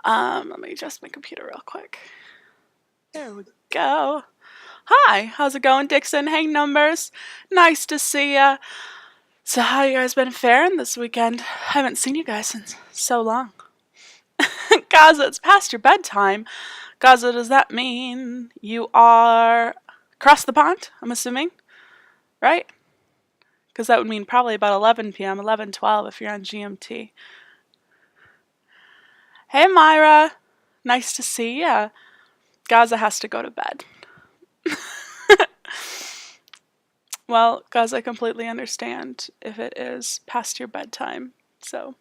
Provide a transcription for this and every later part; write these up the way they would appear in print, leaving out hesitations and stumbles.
Let me adjust my computer real quick. There we go. Hi, how's it going, Dixon? Hey, numbers. Nice to see ya. So how you guys been faring this weekend? I haven't seen you guys in so long. Gaza, it's past your bedtime. Gaza, does that mean you are across the pond, I'm assuming? Right? Because that would mean probably about 11 p.m., 11:12 if you're on GMT. Hey, Myra. Nice to see ya. Gaza has to go to bed. Well, Gaza, I completely understand if it is past your bedtime. So,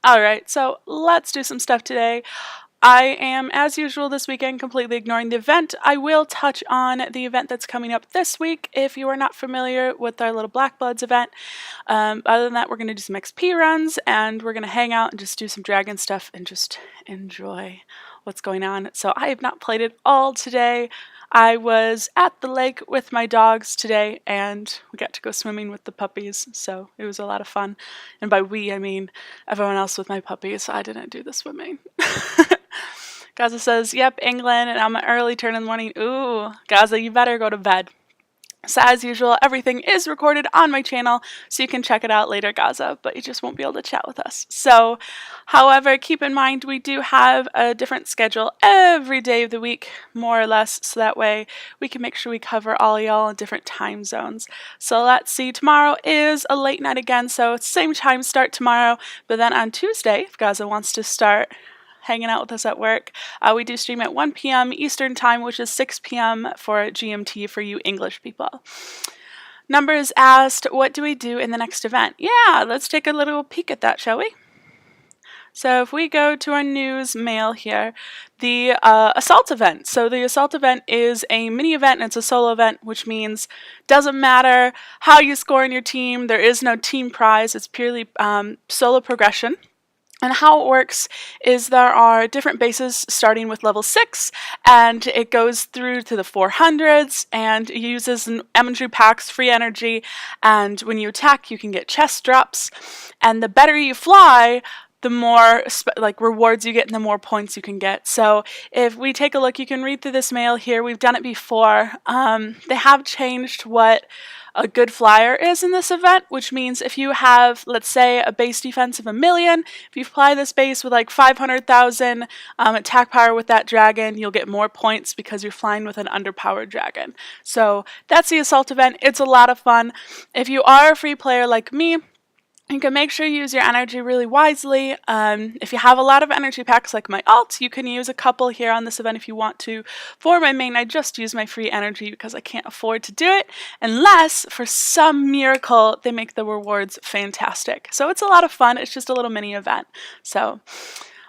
alright, so let's do some stuff today. I am, as usual this weekend, completely ignoring the event. I will touch on the event that's coming up this week if you are not familiar with our little Black Bloods event. Other than that, we're going to do some XP runs and we're going to hang out and just do some dragon stuff and just enjoy what's going on. So I have not played it all today. I was at the lake with my dogs today and we got to go swimming with the puppies, so it was a lot of fun. And by we, I mean everyone else with my puppies. I didn't do the swimming. Gaza says, yep, England, and I'm an early turn in the morning. Ooh, Gaza, you better go to bed. So as usual, everything is recorded on my channel, so you can check it out later, Gaza, but you just won't be able to chat with us. So, however, keep in mind we do have a different schedule every day of the week, more or less, so that way we can make sure we cover all y'all in different time zones. So let's see, tomorrow is a late night again, so same time start tomorrow, but then on Tuesday, if Gaza wants to start hanging out with us at work, we do stream at 1 p.m. Eastern Time, which is 6 p.m. for GMT for you English people. Numbers asked, what do we do in the next event? Yeah, let's take a little peek at that, shall we? So if we go to our news mail here, the assault event. So the assault event is a mini event and it's a solo event, which means doesn't matter how you score in your team. There is no team prize. It's purely solo progression. And how it works is there are different bases starting with level 6, and it goes through to the 400s, and it uses energy packs, free energy, and when you attack you can get chest drops, and the better you fly, the more rewards you get and the more points you can get. So if we take a look, you can read through this mail here. We've done it before. They have changed what a good flyer is in this event, which means if you have, let's say, a base defense of 1,000,000, if you fly this base with like 500,000 attack power with that dragon, you'll get more points because you're flying with an underpowered dragon. So that's the assault event. It's a lot of fun. If you are a free player like me, you can make sure you use your energy really wisely. If you have a lot of energy packs like my alt, you can use a couple here on this event if you want to. For my main, I just use my free energy because I can't afford to do it, unless for some miracle they make the rewards fantastic. So it's a lot of fun. It's just a little mini event. So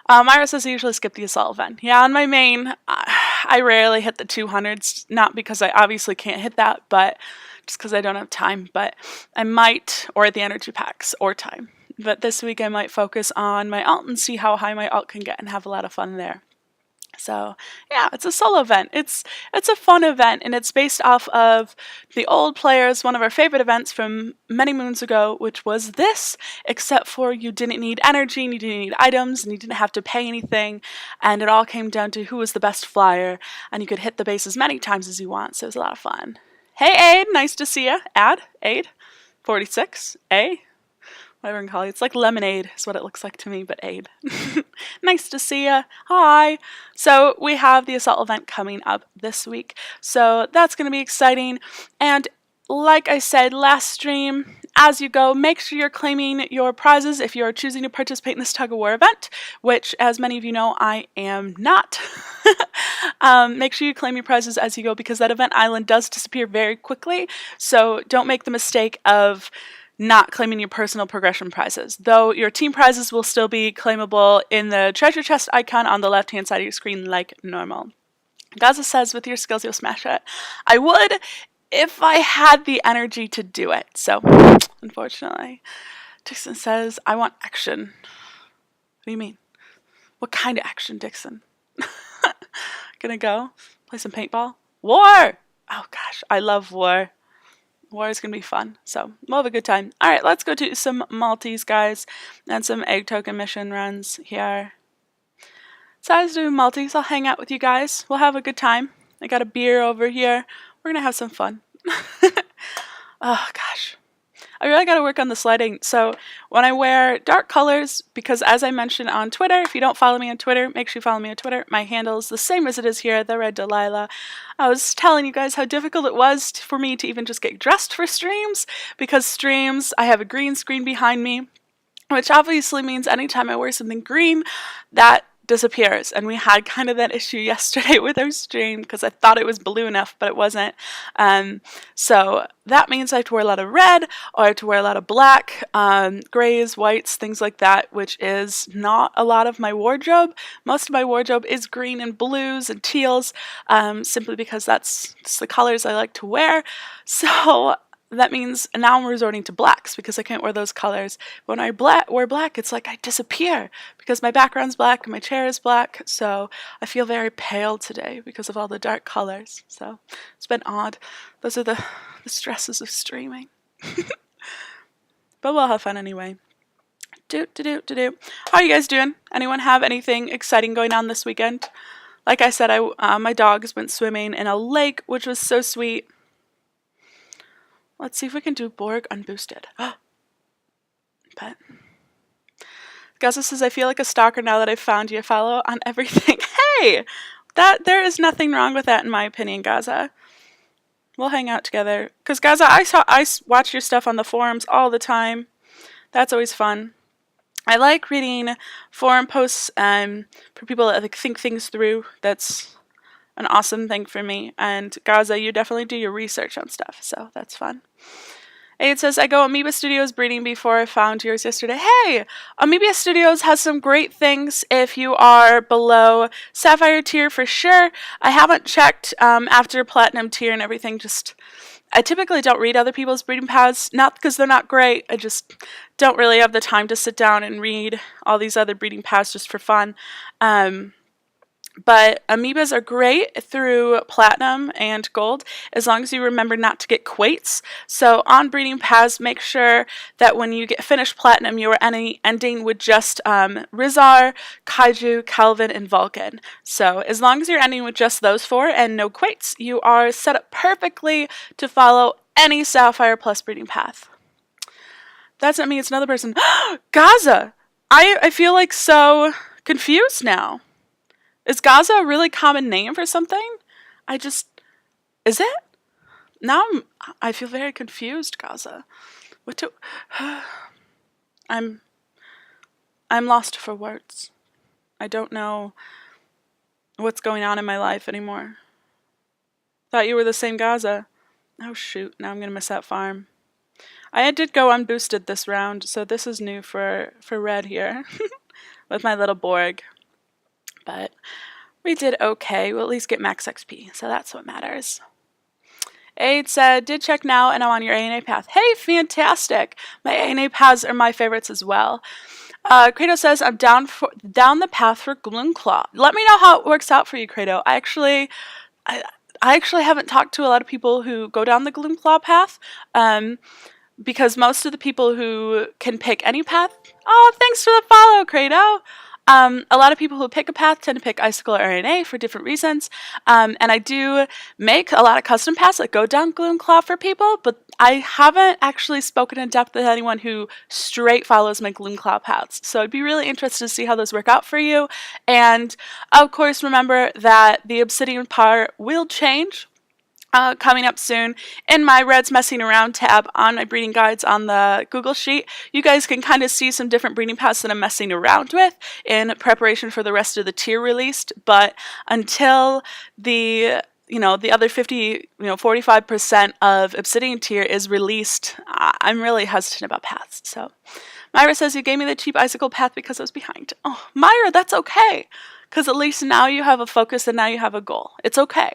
Myra says I usually skip the assault event. Yeah, on my main, I rarely hit the 200s, not because I obviously can't hit that, but just because I don't have time, but I might, or the energy packs, or time. But this week I might focus on my alt and see how high my alt can get and have a lot of fun there. So yeah, it's a solo event. It's a fun event, and it's based off of the old players, one of our favorite events from many moons ago, which was this, except for you didn't need energy, and you didn't need items, and you didn't have to pay anything, and it all came down to who was the best flyer, and you could hit the base as many times as you want, so it was a lot of fun. Hey, Aid, nice to see ya. Aid, 46, A, whatever I can call you. It's like lemonade is what it looks like to me, but Aid. Nice to see ya. Hi. So we have the assault event coming up this week, so that's going to be exciting. And like I said last stream, as you go, make sure you're claiming your prizes if you're choosing to participate in this tug-of-war event, which, as many of you know, I am not. Make sure you claim your prizes as you go, because that event island does disappear very quickly, so don't make the mistake of not claiming your personal progression prizes, though your team prizes will still be claimable in the treasure chest icon on the left-hand side of your screen like normal. Gaza says, with your skills, you'll smash it. I would if I had the energy to do it, so unfortunately. Dixon says, I want action. What do you mean? What kind of action, Dixon? Gonna go play some paintball? War! Oh gosh, I love war. war is going to be fun. So we'll have a good time. All right, let's go to some Maltese, guys, and some egg token mission runs here. So I was doing Maltese. I'll hang out with you guys. We'll have a good time. I got a beer over here. We're going to have some fun. Oh, gosh. I really got to work on the sliding. So when I wear dark colors, because as I mentioned on Twitter, if you don't follow me on Twitter, make sure you follow me on Twitter. My handle is the same as it is here, The Red Delilah. I was telling you guys how difficult it was for me to even just get dressed for streams, because streams, I have a green screen behind me, which obviously means anytime I wear something green, that disappears. And we had kind of that issue yesterday with our stream because I thought it was blue enough, but it wasn't. So that means I have to wear a lot of red, or I have to wear a lot of black, grays, whites, things like that, which is not a lot of my wardrobe. Most of my wardrobe is green and blues and teals, simply because that's just the colors I like to wear. So that means now I'm resorting to blacks because I can't wear those colors. When I wear black, it's like I disappear because my background's black and my chair is black. So I feel very pale today because of all the dark colors. So it's been odd. Those are the stresses of streaming. But we'll have fun anyway. How are you guys doing? Anyone have anything exciting going on this weekend? Like I said, my dogs went swimming in a lake, which was so sweet. Let's see if we can do Borg unboosted. But Gaza says, I feel like a stalker now that I've found you. Follow on everything. Hey! There is nothing wrong with that in my opinion, Gaza. We'll hang out together. Because Gaza, I watch your stuff on the forums all the time. That's always fun. I like reading forum posts for people that think things through. That's an awesome thing for me. And Gaza, you definitely do your research on stuff, so that's fun. It says, I go Amoeba Studios breeding before I found yours yesterday. Hey! Amoeba Studios has some great things if you are below Sapphire tier for sure. I haven't checked after Platinum tier and everything. I typically don't read other people's breeding paths, not because they're not great. I just don't really have the time to sit down and read all these other breeding paths just for fun. But amoebas are great through platinum and gold as long as you remember not to get quates. So on breeding paths, make sure that when you get finished platinum, you are ending with just Rizar, Kaiju, Kelvin, and Vulcan. So as long as you're ending with just those four and no quates, you are set up perfectly to follow any Sapphire Plus breeding path. That's not me, it's another person. Gaza! I feel like so confused now. Is Gaza a really common name for something? Is it? Now I feel very confused, Gaza. I'm lost for words. I don't know what's going on in my life anymore. Thought you were the same Gaza. Oh shoot, now I'm gonna miss that farm. I did go unboosted this round, so this is new for red here. With my little Borg. But we did okay. We'll at least get max XP, so that's what matters. Aid said, did check now and I'm on your ANA path. Hey, fantastic! My ANA paths are my favorites as well. Credo says, I'm down the path for Gloomclaw. Let me know how it works out for you, Credo. I actually haven't talked to a lot of people who go down the Gloomclaw path. Because most of the people who can pick any path... Oh, thanks for the follow, Credo! A lot of people who pick a path tend to pick Icicle or RNA for different reasons. And I do make a lot of custom paths that go down Gloomclaw for people, but I haven't actually spoken in depth with anyone who straight follows my Gloomclaw paths. So I'd be really interested to see how those work out for you. And of course, remember that the Obsidian part will change. Coming up soon in my Reds Messing Around tab on my breeding guides on the Google Sheet. You guys can kind of see some different breeding paths that I'm messing around with in preparation for the rest of the tier released. But until the other 45% of Obsidian tier is released, I'm really hesitant about paths. So Myra says, you gave me the cheap Icicle path because I was behind. Oh, Myra, that's okay. Because at least now you have a focus and now you have a goal. It's okay.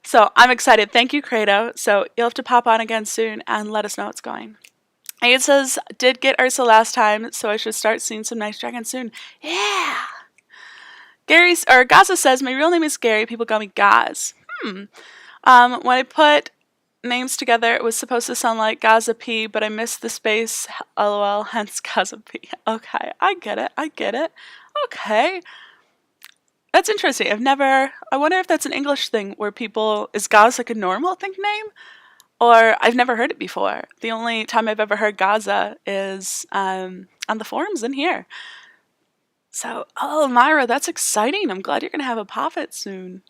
So I'm excited. Thank you, Credo. So you'll have to pop on again soon and let us know how it's going. It says, did get Ursa last time, so I should start seeing some nice dragons soon. Yeah! Gaza says, my real name is Gary. People call me Gaz. When I put names together, it was supposed to sound like Gaza P, but I missed the space, lol, hence Gaza P. Okay, I get it, I get it. Okay. That's interesting. I wonder if that's an English thing where people, is Gaza like a normal thing name? Or I've never heard it before. The only time I've ever heard Gaza is on the forums in here. So, oh, Myra, that's exciting. I'm glad you're going to have a Poffit soon.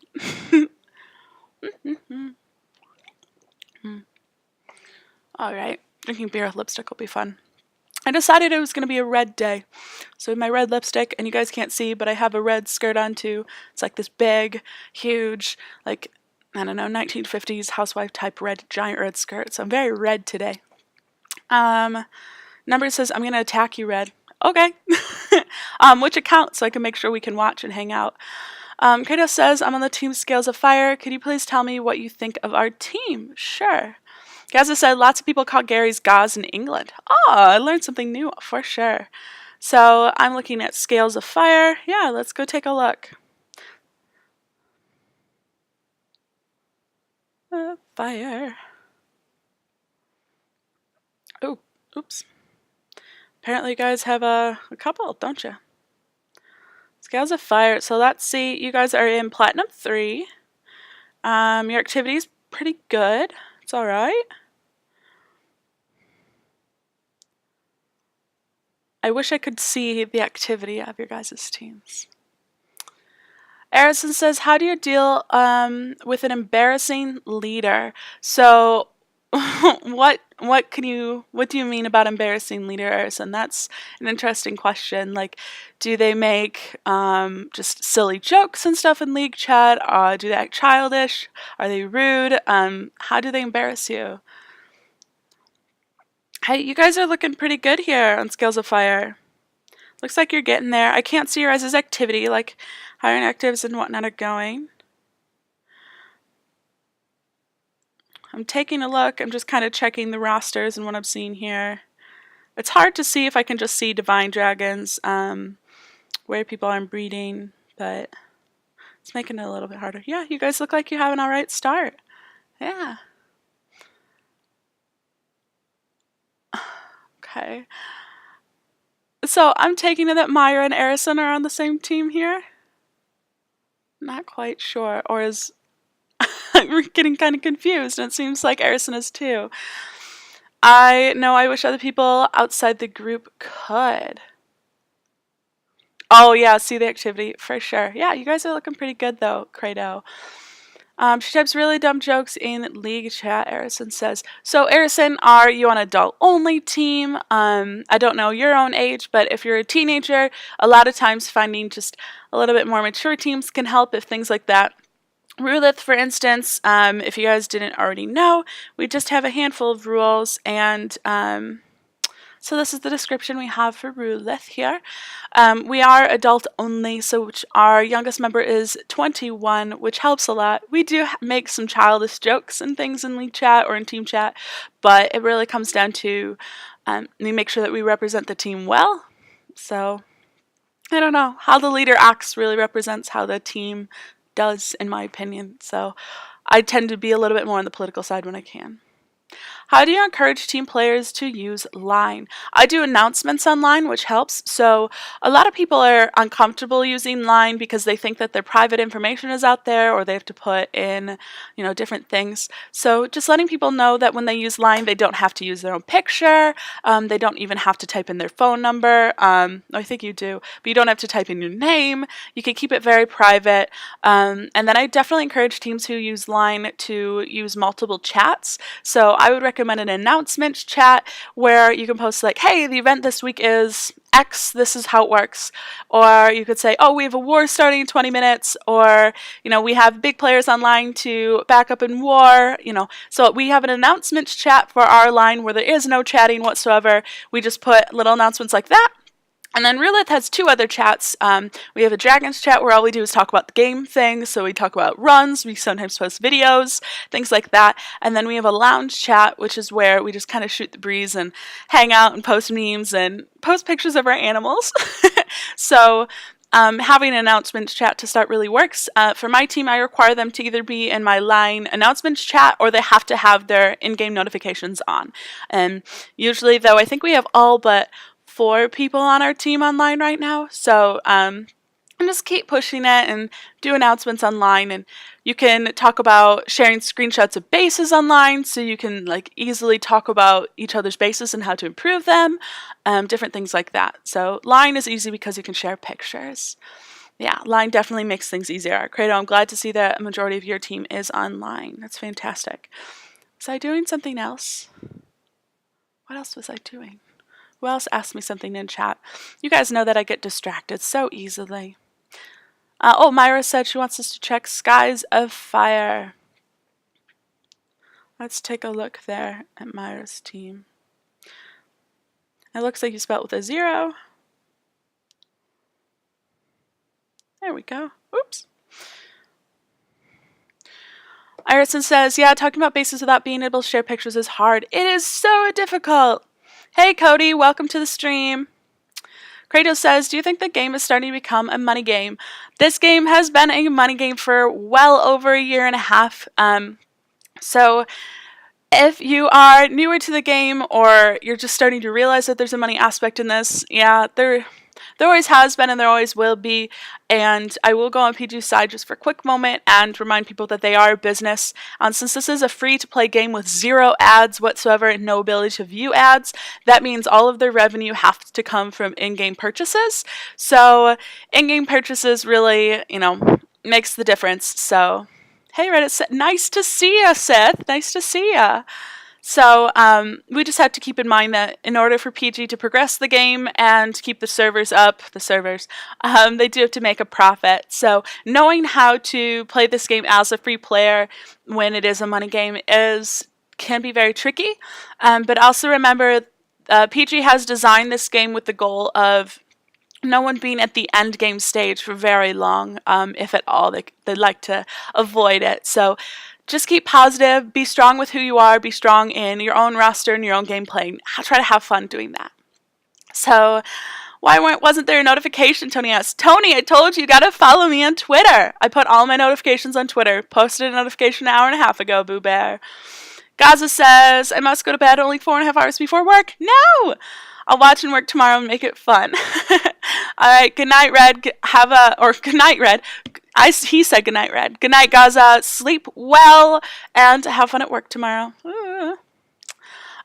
All right, drinking beer with lipstick will be fun. I decided it was going to be a red day. So my red lipstick, and you guys can't see, but I have a red skirt on too. It's like this big, huge, like, I don't know, 1950s housewife type red, giant red skirt. So I'm very red today. Number says, I'm going to attack you, Red. Okay. Which account, so I can make sure we can watch and hang out. Kratos says, I'm on the team Scales of Fire. Could you please tell me what you think of our team? Sure. Gaza said, lots of people call Gary's Gaz in England. Oh, I learned something new for sure. So I'm looking at Scales of Fire. Yeah, let's go take a look. Fire. Oh, oops. Apparently you guys have a couple, don't you? Scales of Fire. So let's see. You guys are in Platinum 3. Your activity's pretty good. It's alright. I wish I could see the activity of your guys' teams. Arison says, how do you deal with an embarrassing leader? So what do you mean about embarrassing leader, Arison? That's an interesting question. Like, do they make just silly jokes and stuff in League chat? Do they act childish? Are they rude? How do they embarrass you? Hey, you guys are looking pretty good here on Scales of Fire. Looks like you're getting there. I can't see your guys' activity, like how your actives and whatnot are going. I'm taking a look. I'm just kind of checking the rosters and what I'm seeing here. It's hard to see if I can just see Divine Dragons, where people are breeding, but it's making it a little bit harder. Yeah, you guys look like you have an alright start. Yeah. Okay. So I'm taking it that Myra and Arison are on the same team here. Not quite sure. Or is we're getting kind of confused, and it seems like Arison is too. I wish other people outside the group could. Oh yeah, see the activity for sure. Yeah, you guys are looking pretty good though, Credo. She types really dumb jokes in League chat, Arison says. So, Arison, are you on adult-only team? I don't know your own age, but if you're a teenager, a lot of times finding just a little bit more mature teams can help if things like that. Rulith, for instance, if you guys didn't already know, we just have a handful of rules, and so this is the description we have for Rulith here. We are adult only, so our youngest member is 21, which helps a lot. We do make some childish jokes and things in League chat or in team chat, but it really comes down to we make sure that we represent the team well. So I don't know, how the leader acts really represents how the team does, in my opinion. So I tend to be a little bit more on the political side when I can. How do you encourage team players to use Line? I do announcements on Line, which helps. So a lot of people are uncomfortable using Line because they think that their private information is out there, or they have to put in, different things. So just letting people know that when they use Line, they don't have to use their own picture. They don't even have to type in their phone number. I think you do, but you don't have to type in your name. You can keep it very private. And then I definitely encourage teams who use Line to use multiple chats. So I would recommend an announcements chat where you can post like, hey, the event this week is X, this is how it works. Or you could say, oh, we have a war starting in 20 minutes, or, we have big players online to back up in war, So we have an announcements chat for our line where there is no chatting whatsoever. We just put little announcements like that. And then Rulith has two other chats. We have a Dragons chat where all we do is talk about the game things. So we talk about runs, we sometimes post videos, things like that. And then we have a Lounge chat, which is where we just kind of shoot the breeze and hang out and post memes and post pictures of our animals. So having an announcements chat to start really works. For my team, I require them to either be in my line announcements chat or they have to have their in-game notifications on. And usually, though, I think we have all but 4 people on our team online right now. So and just keep pushing it and do announcements online. And you can talk about sharing screenshots of bases online, so you can like easily talk about each other's bases and how to improve them, different things like that. So line is easy because you can share pictures. Yeah, line definitely makes things easier. Credo, I'm glad to see that a majority of your team is online. That's fantastic. Was I doing something else? What else was I doing? Who else asked me something in chat? You guys know that I get distracted so easily. Oh, Myra said she wants us to check Skies of Fire. Let's take a look there at Myra's team. It looks like you spelled with a 0. There we go. Oops. Irison says, yeah, talking about bases without being able to share pictures is hard. It is so difficult. Hey, Cody, welcome to the stream. Kratos says, do you think the game is starting to become a money game? This game has been a money game for well over a year and a half. So if you are newer to the game or you're just starting to realize that there's a money aspect in this, yeah, there always has been and there always will be. And I will go on PG's side just for a quick moment and remind people that they are a business. Since this is a free-to-play game with 0 ads whatsoever and no ability to view ads, that means all of their revenue has to come from in-game purchases. So in-game purchases really, makes the difference. So, hey Reddit, nice to see ya, Seth. Nice to see ya. So we just have to keep in mind that in order for PG to progress the game and keep the servers up, they do have to make a profit. So knowing how to play this game as a free player when it is a money game can be very tricky. But also remember, PG has designed this game with the goal of no one being at the end game stage for very long, if at all. They'd like to avoid it. So just keep positive, be strong with who you are, be strong in your own roster and your own gameplay. Try to have fun doing that. So, why wasn't there a notification, Tony asked. Tony, I told you gotta follow me on Twitter. I put all my notifications on Twitter. Posted a notification an hour and a half ago, Boo Bear. Gaza says, I must go to bed only 4.5 hours before work. No! I'll watch and work tomorrow and make it fun. Alright, good night, Red. Good night, Red. He said good night, Red. Good night, Gaza. Sleep well and have fun at work tomorrow.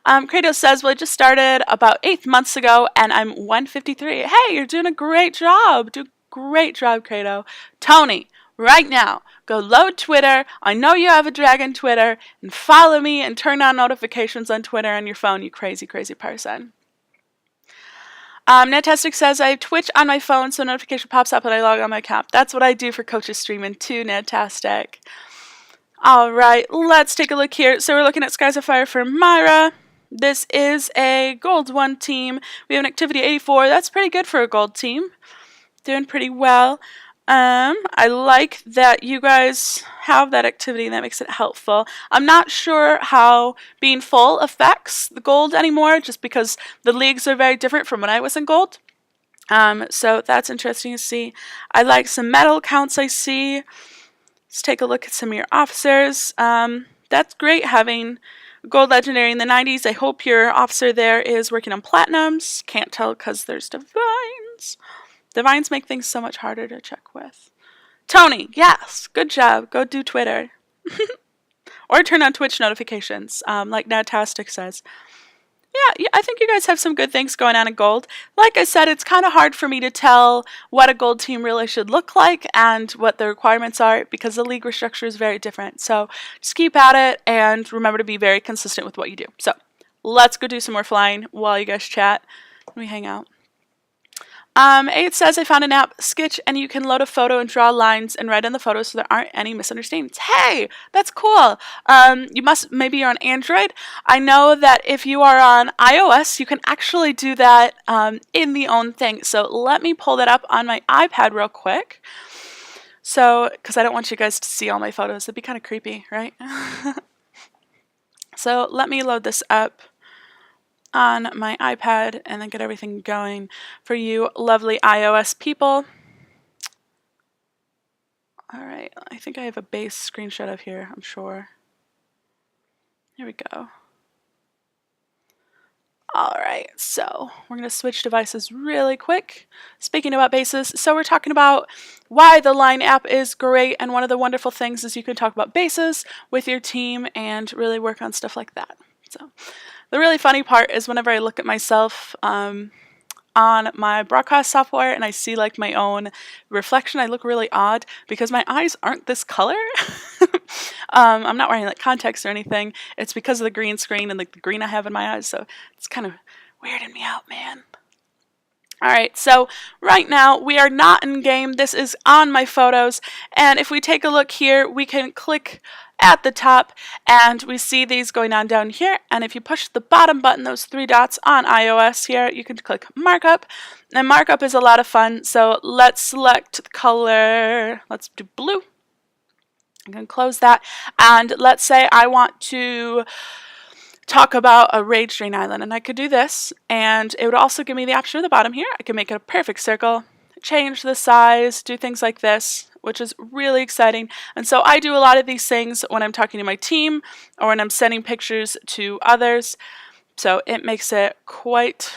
Kratos says, well, I just started about 8 months ago and I'm 153. Hey, you're doing a great job. Do a great job, Kratos. Tony, right now, go load Twitter. I know you have a Dragon Twitter and follow me and turn on notifications on Twitter on your phone, you crazy, crazy person. Netastic says, I have Twitch on my phone so notification pops up and I log on my account. That's what I do for coaches streaming too, Netastic. Alright, let's take a look here. So we're looking at Skies of Fire for Myra. This is a gold 1 team. We have an activity 84. That's pretty good for a gold team. Doing pretty well. I like that you guys have that activity. That makes it helpful. I'm not sure how being full affects the gold anymore, just because the leagues are very different from when I was in gold. So that's interesting to see. I like some medal counts I see. Let's take a look at some of your officers. That's great having gold legendary in the 90s. I hope your officer there is working on platinums. Can't tell because there's divines. Divines make things so much harder to check with. Tony, yes, good job. Go do Twitter. Or turn on Twitch notifications, like Natastic says. Yeah, I think you guys have some good things going on in gold. Like I said, it's kind of hard for me to tell what a gold team really should look like and what the requirements are because the league structure is very different. So just keep at it and remember to be very consistent with what you do. So let's go do some more flying while you guys chat and we hang out. It says I found an app, Sketch, and you can load a photo and draw lines and write in the photo so there aren't any misunderstandings. Hey, that's cool. Maybe you're on Android. I know that if you are on iOS, you can actually do that in the own thing. So let me pull that up on my iPad real quick. So, because I don't want you guys to see all my photos. It'd be kind of creepy, right? So let me load this up on my iPad and then get everything going for you lovely iOS people. Alright, I think I have a base screenshot of here, I'm sure. Here we go. Alright, so we're going to switch devices really quick. Speaking about bases, so we're talking about why the Line app is great, and one of the wonderful things is you can talk about bases with your team and really work on stuff like that. So the really funny part is whenever I look at myself on my broadcast software and I see like my own reflection, I look really odd because my eyes aren't this color. I'm not wearing like contacts or anything. It's because of the green screen and like the green I have in my eyes, so it's kind of weirding me out, man. Alright, so right now we are not in game. This is on my photos, and if we take a look here, we can click at the top and we see these going on down here, and if you push the bottom button, those three dots on iOS here, you can click markup, and markup is a lot of fun. So let's select the color, let's do blue. I'm going to close that, and let's say I want to talk about a Rage Drain Island, and I could do this, and it would also give me the option at the bottom here. I can make it a perfect circle, change the size, do things like this, which is really exciting. And so I do a lot of these things when I'm talking to my team or when I'm sending pictures to others. So it makes it quite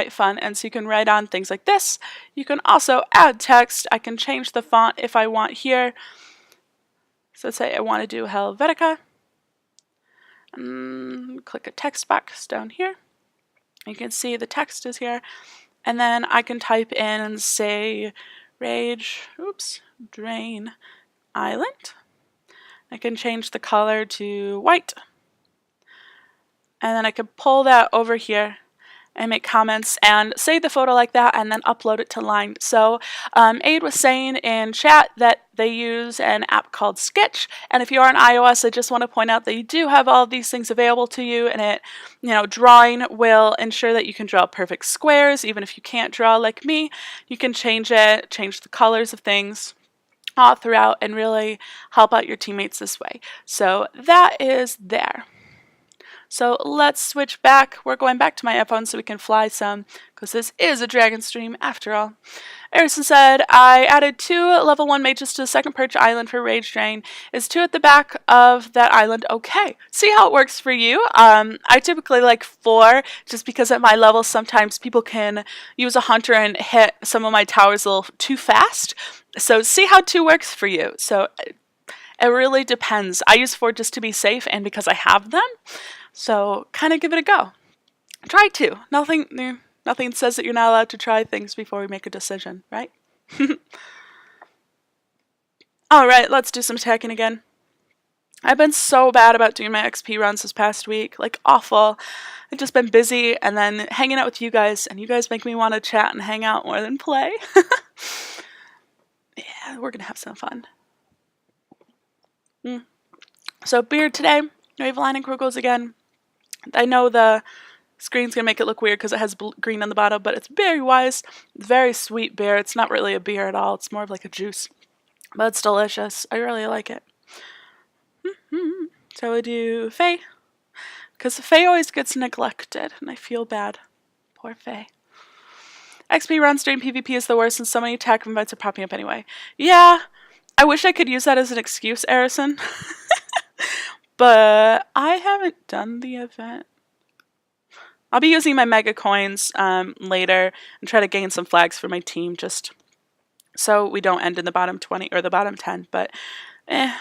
fun. And so you can write on things like this. You can also add text. I can change the font if I want here. So let's say I want to do Helvetica. Click a text box down here. You can see the text is here. And then I can type in and say Rage Drain Island. I can change the color to white. And then I can pull that over here and make comments and save the photo like that and then upload it to Line. So Aid was saying in chat that they use an app called Sketch, and if you're on iOS, I just want to point out that you do have all these things available to you, and it, drawing will ensure that you can draw perfect squares. Even if you can't draw like me, you can change it, change the colors of things all throughout, and really help out your teammates this way. So that is there. So let's switch back. We're going back to my iPhone so we can fly some, because this is a Dragon stream after all. Erison said, I added 2 level 1 mages to the second perch island for Rage Drain. Is 2 at the back of that island okay? See how it works for you. I typically like 4, just because at my level sometimes people can use a hunter and hit some of my towers a little too fast. So see how 2 works for you. So it really depends. I use 4 just to be safe and because I have them. So kind of give it a go. Try 2. Nothing says that you're not allowed to try things before we make a decision, right? Alright, let's do some attacking again. I've been so bad about doing my XP runs this past week. Like, awful. I've just been busy and then hanging out with you guys, and you guys make me want to chat and hang out more than play. Yeah, we're gonna have some fun. So, Beard today. Ravline and Krugels again. I know the screen's gonna make it look weird because it has green on the bottom, but it's berry-wise. Very sweet beer. It's not really a beer at all. It's more of like a juice. But it's delicious. I really like it. So I do Faye. Because Faye always gets neglected, and I feel bad. Poor Faye. XP runs during PvP is the worst, and so many attack invites are popping up anyway. Yeah, I wish I could use that as an excuse, Erison. But I haven't done the event. I'll be using my mega coins later and try to gain some flags for my team, just so we don't end in the bottom 20 or the bottom 10. But I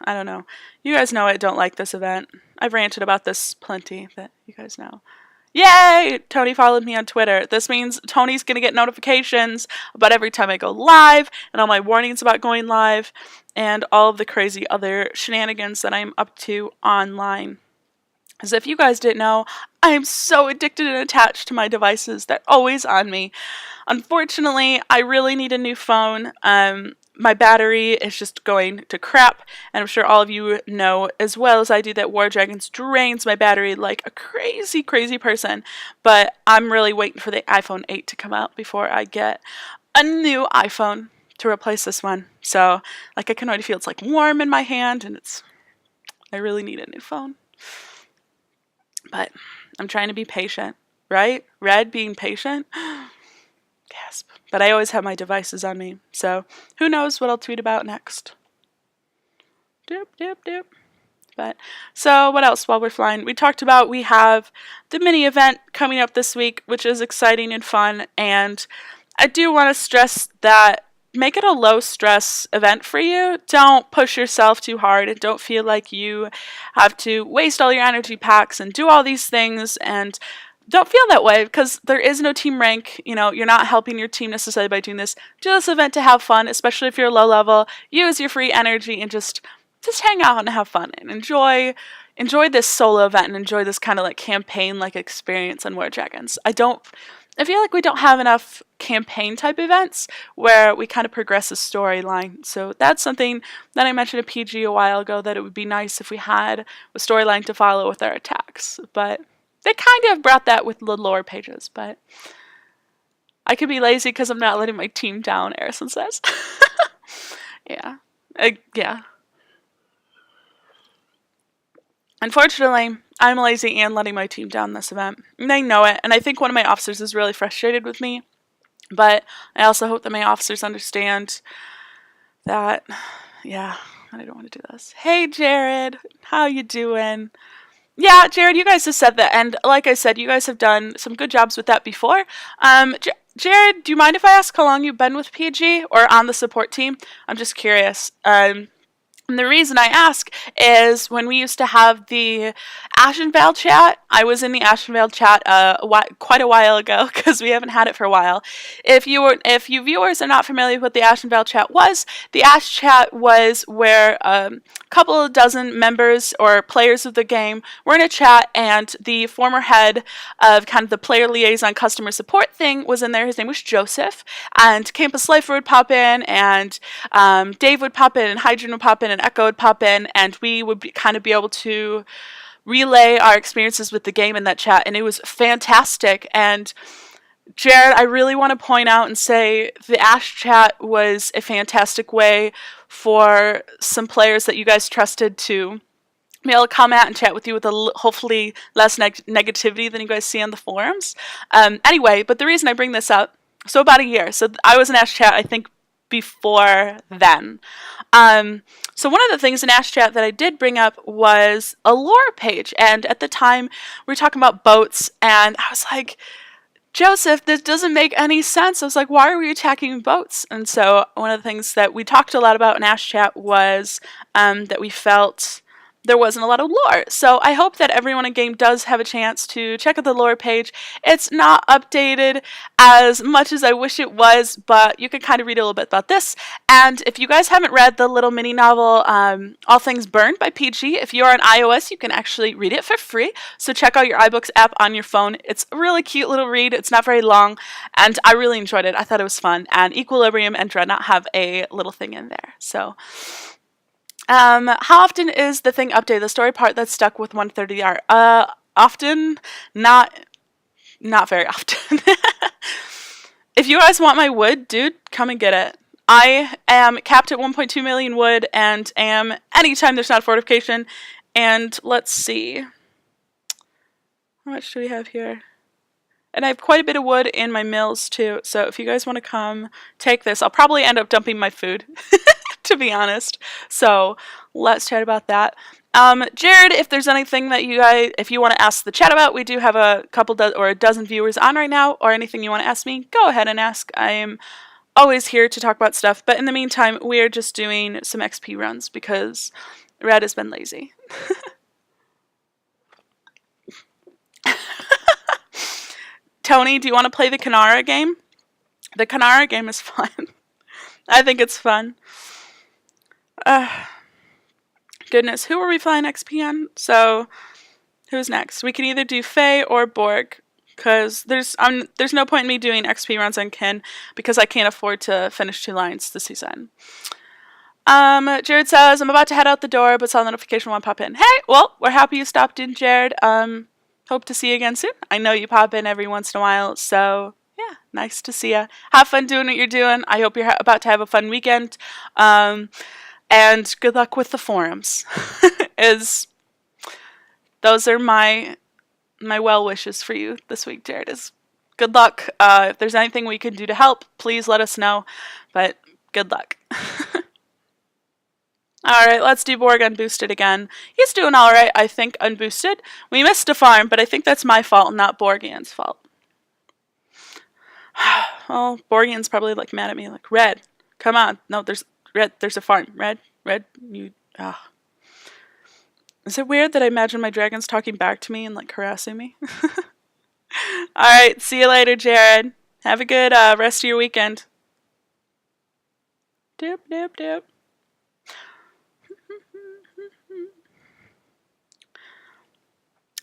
don't know. You guys know I don't like this event. I've ranted about this plenty, but you guys know. Yay! Tony followed me on Twitter. This means Tony's going to get notifications about every time I go live and all my warnings about going live and all of the crazy other shenanigans that I'm up to online. As if you guys didn't know, I am so addicted and attached to my devices. They're always on me. Unfortunately, I really need a new phone. My battery is just going to crap, and I'm sure all of you know as well as I do that War Dragons drains my battery like a crazy, crazy person. But I'm really waiting for the iPhone 8 to come out before I get a new iPhone to replace this one. So, like, I can already feel it's like warm in my hand, and I really need a new phone. But I'm trying to be patient, right? Red being patient. Gasp. But I always have my devices on me, so who knows what I'll tweet about next. Doop, doop, doop. But so what else while we're flying? We talked about we have the mini event coming up this week, which is exciting and fun. And I do want to stress that make it a low stress event for you. Don't push yourself too hard and don't feel like you have to waste all your energy packs and do all these things, and don't feel that way because there is no team rank. You know, you're not helping your team necessarily by doing this. Do this event to have fun, especially if you're low level. Use your free energy and just hang out and have fun and enjoy this solo event and enjoy this kind of like campaign like experience on War Dragons. I feel like we don't have enough campaign type events where we kind of progress a storyline. So that's something that I mentioned to PG a while ago, that it would be nice if we had a storyline to follow with our attacks. But they kind of brought that with the lore pages, but I could be lazy because I'm not letting my team down, Arison says. Yeah. Yeah. Unfortunately, I'm lazy and letting my team down this event. And they know it, and I think one of my officers is really frustrated with me. But I also hope that my officers understand that, yeah, I don't want to do this. Hey, Jared, how you doing? Yeah, Jared, you guys have said that, and like I said, you guys have done some good jobs with that before. Jared, do you mind if I ask how long you've been with PG or on the support team? I'm just curious. And the reason I ask is when we used to have the Ashenvale chat, I was in the Ashenvale chat quite a while ago because we haven't had it for a while. If you viewers are not familiar with what the Ashenvale chat was, the Ash chat was where a couple of dozen members or players of the game were in a chat, and the former head of kind of the player liaison customer support thing was in there. His name was Joseph, and Campus Lifer would pop in, and Dave would pop in, and Hydrogen would pop in, and Echo would pop in, and we would kind of be able to relay our experiences with the game in that chat, and it was fantastic. And Jared, I really want to point out and say the Ash chat was a fantastic way for some players that you guys trusted to be able to come out and chat with you with hopefully less negativity than you guys see on the forums. Anyway, but the reason I bring this up, so about a year, so I was in Ash chat, I think, before then. So one of the things in Ash Chat that I did bring up was a lore page, and at the time we were talking about boats, and I was like, Joseph, this doesn't make any sense. I was like, why are we attacking boats? And so one of the things that we talked a lot about in Ash Chat was that we felt there wasn't a lot of lore. So I hope that everyone in game does have a chance to check out the lore page. It's not updated as much as I wish it was, but you can kind of read a little bit about this. And if you guys haven't read the little mini novel, All Things Burned by PG, if you're on iOS, you can actually read it for free. So check out your iBooks app on your phone. It's a really cute little read. It's not very long, and I really enjoyed it. I thought it was fun. And Equilibrium and Dreadnought have a little thing in there. So how often is the thing updated? The story part that's stuck with 1/3 of the art. Often, not very often. If you guys want my wood, dude, come and get it. I am capped at 1.2 million wood, and am anytime there's not a fortification. And let's see, how much do we have here? And I have quite a bit of wood in my mills too. So if you guys want to come take this, I'll probably end up dumping my food. To be honest. So let's chat about that. Jared, if there's anything that if you want to ask the chat about, we do have a dozen viewers on right now, or anything you want to ask me, go ahead and ask. I am always here to talk about stuff, but in the meantime, we are just doing some XP runs because Red has been lazy. Tony, do you want to play the Kanara game? The Kanara game is fun. I think it's fun. Goodness, who are we flying XP on? So, who's next? We can either do Faye or Borg, because there's no point in me doing XP runs on Kin, because I can't afford to finish 2 lines this season. Jared says, I'm about to head out the door, but saw the notification want to pop in. Hey, well, we're happy you stopped in, Jared. Hope to see you again soon. I know you pop in every once in a while, so yeah, nice to see you. Have fun doing what you're doing. I hope you're about to have a fun weekend. And good luck with the forums. Those are my well wishes for you this week, Jared. Is good luck. If there's anything we can do to help, please let us know. But good luck. Alright, let's do Borg unboosted again. He's doing alright, I think, unboosted. We missed a farm, but I think that's my fault, not Borgian's fault. Well, Borgian's probably like mad at me, like, Red, come on. No, there's Red, there's a farm. Red, you, Is it weird that I imagine my dragons talking back to me and like harassing me? Alright, see you later, Jared. Have a good rest of your weekend. Doop, doop, doop.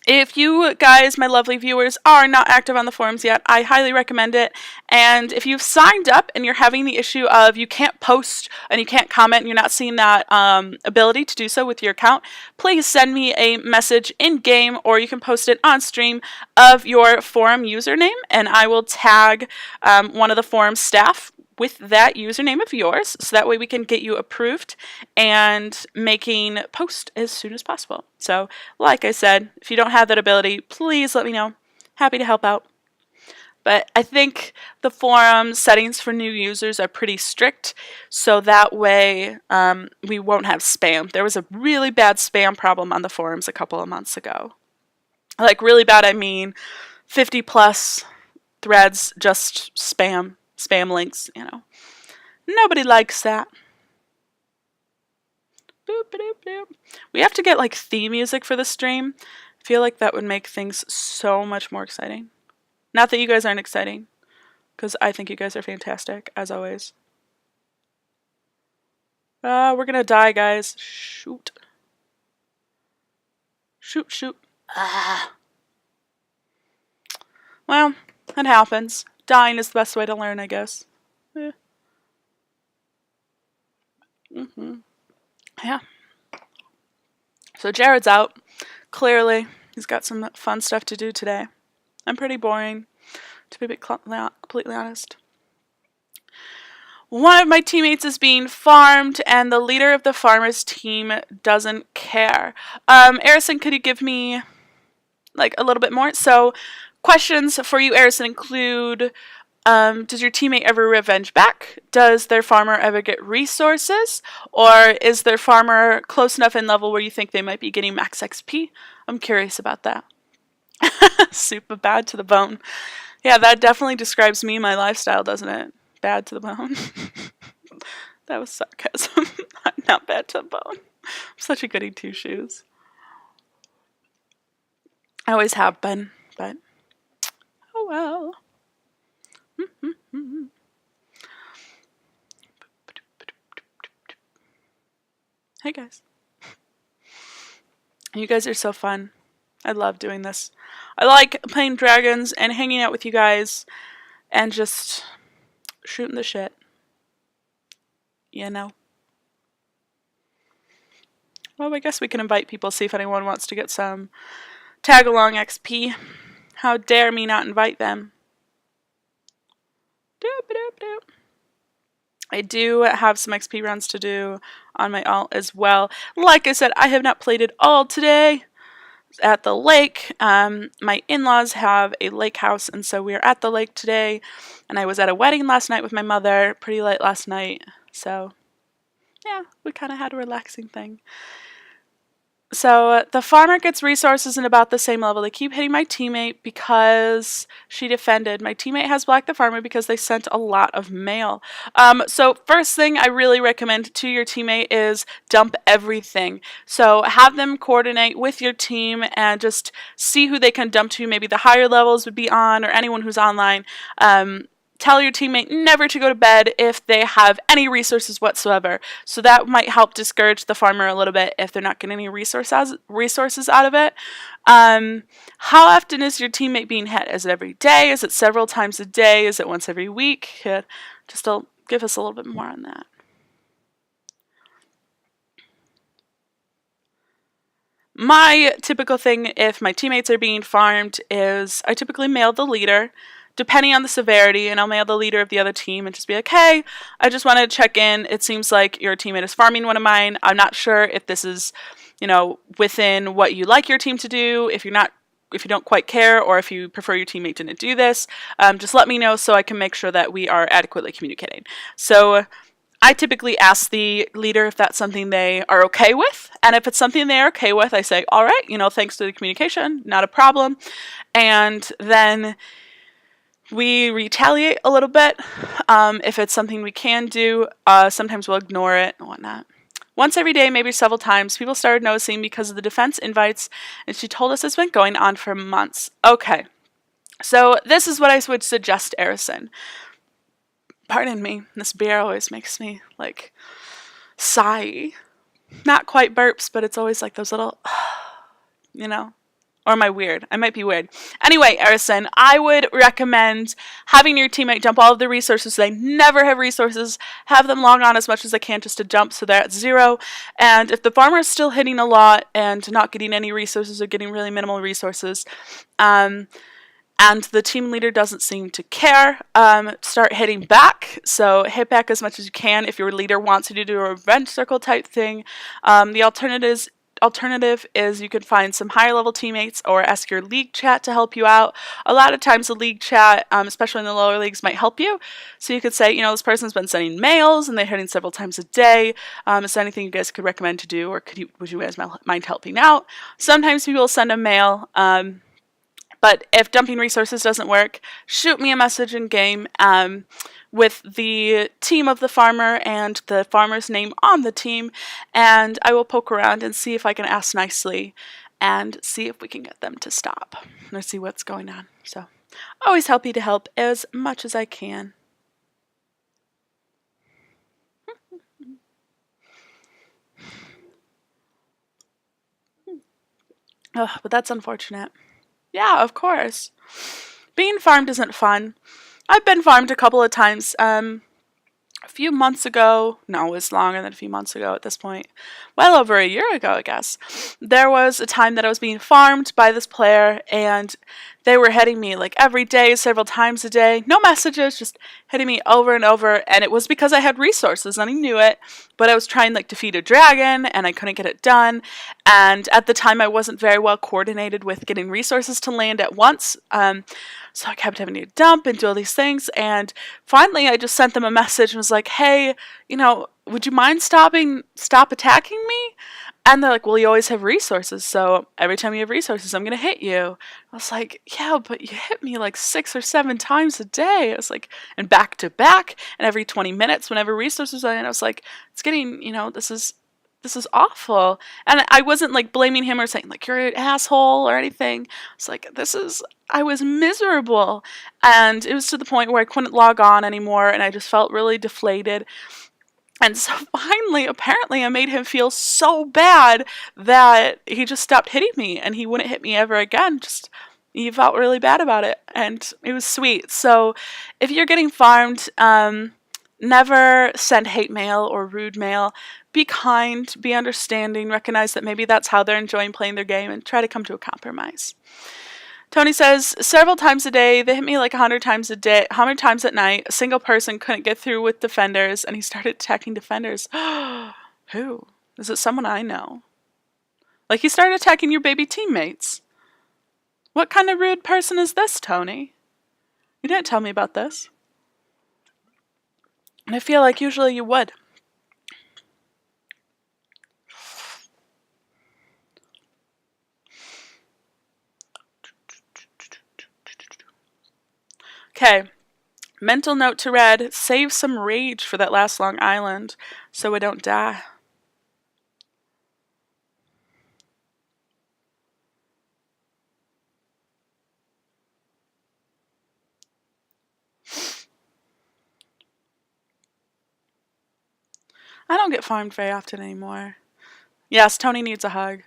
If you guys, my lovely viewers, are not active on the forums yet, I highly recommend it. And if you've signed up and you're having the issue of you can't post and you can't comment and you're not seeing that ability to do so with your account, please send me a message in-game, or you can post it on stream, of your forum username, and I will tag one of the forum staff with that username of yours, so that way we can get you approved and making post as soon as possible. So, like I said, if you don't have that ability, please let me know. Happy to help out. But I think the forum settings for new users are pretty strict, so that way we won't have spam. There was a really bad spam problem on the forums a couple of months ago. Like really bad, I mean 50 plus threads, just spam links, you know. Nobody likes that. Boop, boop, boop. We have to get like theme music for the stream. I feel like that would make things so much more exciting. Not that you guys aren't exciting, because I think you guys are fantastic, as always. We're gonna die, guys. Shoot. Shoot, shoot. Well, that happens. Dying is the best way to learn, I guess. Yeah. So Jared's out. Clearly, he's got some fun stuff to do today. I'm pretty boring, to be completely honest. One of my teammates is being farmed, and the leader of the farmer's team doesn't care. Arison, could you give me like a little bit more? So, questions for you, Arison, include: does your teammate ever revenge back? Does their farmer ever get resources? Or is their farmer close enough in level where you think they might be getting max XP? I'm curious about that. Super bad to the bone. Yeah, that definitely describes me and my lifestyle, doesn't it? Bad to the bone. That was sarcasm. I'm not bad to the bone. I'm such a goody two-shoes. I always have been, but oh well. Hey guys. You guys are so fun. I love doing this. I like playing dragons and hanging out with you guys and just shooting the shit. You know. Well, I guess we can invite people, see if anyone wants to get some tag-along XP. How dare me not invite them. Doop, doop, doop. I do have some XP runs to do on my alt as well. Like I said, I have not played it all today. At the lake, my in-laws have a lake house, and so we are at the lake today. And I was at a wedding last night with my mother, pretty late last night. So, yeah, we kind of had a relaxing thing. So, the farmer gets resources in about the same level. They keep hitting my teammate because she defended. My teammate has blacked the farmer because they sent a lot of mail. So, first thing I really recommend to your teammate is dump everything. So, have them coordinate with your team and just see who they can dump to. Maybe the higher levels would be on, or anyone who's online. Tell your teammate never to go to bed if they have any resources whatsoever. So that might help discourage the farmer a little bit if they're not getting any resources out of it. How often is your teammate being hit? Is it every day? Is it several times a day? Is it once every week? Just give us a little bit more on that. My typical thing if my teammates are being farmed is I typically mail the leader, depending on the severity, and I'll mail the leader of the other team and just be like, hey, I just wanted to check in. It seems like your teammate is farming one of mine. I'm not sure if this is, within what you like your team to do. If you're not don't quite care, or if you prefer your teammate didn't do this, just let me know so I can make sure that we are adequately communicating. So I typically ask the leader if that's something they are okay with, and if it's something they're okay with, I say, all right, thanks to the communication, not a problem. And then we retaliate a little bit. If it's something we can do, sometimes we'll ignore it and whatnot. Once every day, maybe several times, people started noticing because of the defense invites, and she told us it's been going on for months. Okay, so this is what I would suggest, Arison. Pardon me, this beer always makes me, sigh. Not quite burps, but it's always like those little, Or am I weird? I might be weird. Anyway, Arison, I would recommend having your teammate dump all of the resources so they never have resources. Have them log on as much as they can just to dump so they're at 0. And if the farmer is still hitting a lot and not getting any resources or getting really minimal resources, and the team leader doesn't seem to care, start hitting back. So hit back as much as you can if your leader wants you to do a revenge circle type thing. The alternative is you can find some higher level teammates or ask your league chat to help you out. A lot of times the league chat, especially in the lower leagues, might help you. So you could say, this person's been sending mails and they're hitting several times a day. Is there anything you guys could recommend to do, or would you guys mind helping out? Sometimes people will send a mail. But if dumping resources doesn't work, shoot me a message in game with the team of the farmer and the farmer's name on the team, and I will poke around and see if I can ask nicely and see if we can get them to stop or see what's going on. So, always happy to help as much as I can. Ugh, but that's unfortunate. Yeah, of course. Being farmed isn't fun. I've been farmed a couple of times. A few months ago, no, it was longer than a few months ago at this point, well over a year ago, I guess, there was a time that I was being farmed by this player, and they were hitting me every day, several times a day, no messages, just hitting me over and over, and it was because I had resources, and I knew it, but I was trying to feed a dragon, and I couldn't get it done, and at the time I wasn't very well coordinated with getting resources to land at once, so I kept having to dump and do all these things, and finally I just sent them a message and was like, hey, would you mind stop attacking me? And they're like, well, you always have resources, so every time you have resources, I'm going to hit you. I was like, yeah, but you hit me 6 or 7 times a day. I was like, and back to back, and every 20 minutes whenever resources are in, I was like, it's getting, this is awful. And I wasn't blaming him or saying you're an asshole or anything. It's I was miserable. And it was to the point where I couldn't log on anymore, and I just felt really deflated. And so finally, apparently, I made him feel so bad that he just stopped hitting me, and he wouldn't hit me ever again. He felt really bad about it, and it was sweet. So if you're getting farmed, never send hate mail or rude mail. Be kind, be understanding, recognize that maybe that's how they're enjoying playing their game, and try to come to a compromise. Tony says, several times a day, they hit me 100 times a day, 100 times at night. A single person couldn't get through with defenders, and he started attacking defenders. Who? Is it someone I know? He started attacking your baby teammates. What kind of rude person is this, Tony? You didn't tell me about this. And I feel like usually you would. Okay. Mental note to Red, save some rage for that last long island so we don't die. I don't get farmed very often anymore. Yes, Tony needs a hug.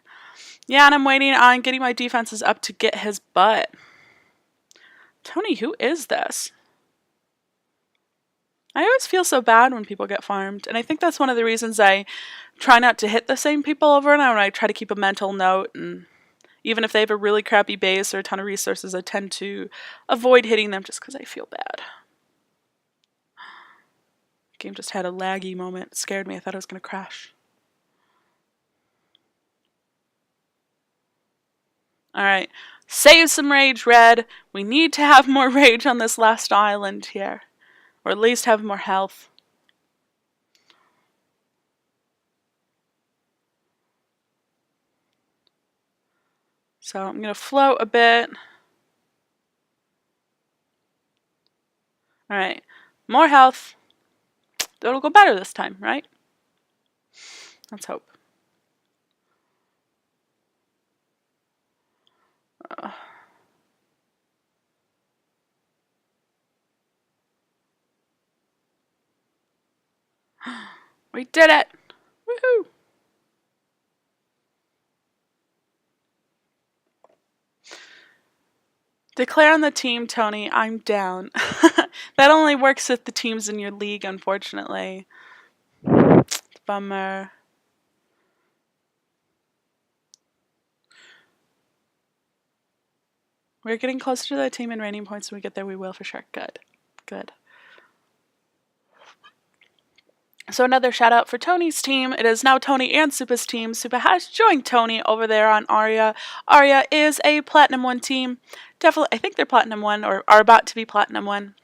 Yeah, and I'm waiting on getting my defenses up to get his butt. Tony, who is this? I always feel so bad when people get farmed, and I think that's one of the reasons I try not to hit the same people over and over, and I try to keep a mental note, and even if they have a really crappy base or a ton of resources, I tend to avoid hitting them just because I feel bad. The game just had a laggy moment. It scared me. I thought it was going to crash. Alright. Save some rage, Red. We need to have more rage on this last island here. Or at least have more health. So I'm going to float a bit. Alright. More health. It'll go better this time, right? Let's hope. We did it! Woohoo! Declare on the team, Tony. I'm down. That only works if the team's in your league, unfortunately. Bummer. We're getting closer to the team in rating points. When we get there, we will for sure. Good. Good. So another shout out for Tony's team. It is now Tony and Supa's team. Supa has joined Tony over there on Aria. Aria is a Platinum 1 team. Definitely, I think they're Platinum 1 or are about to be Platinum 1.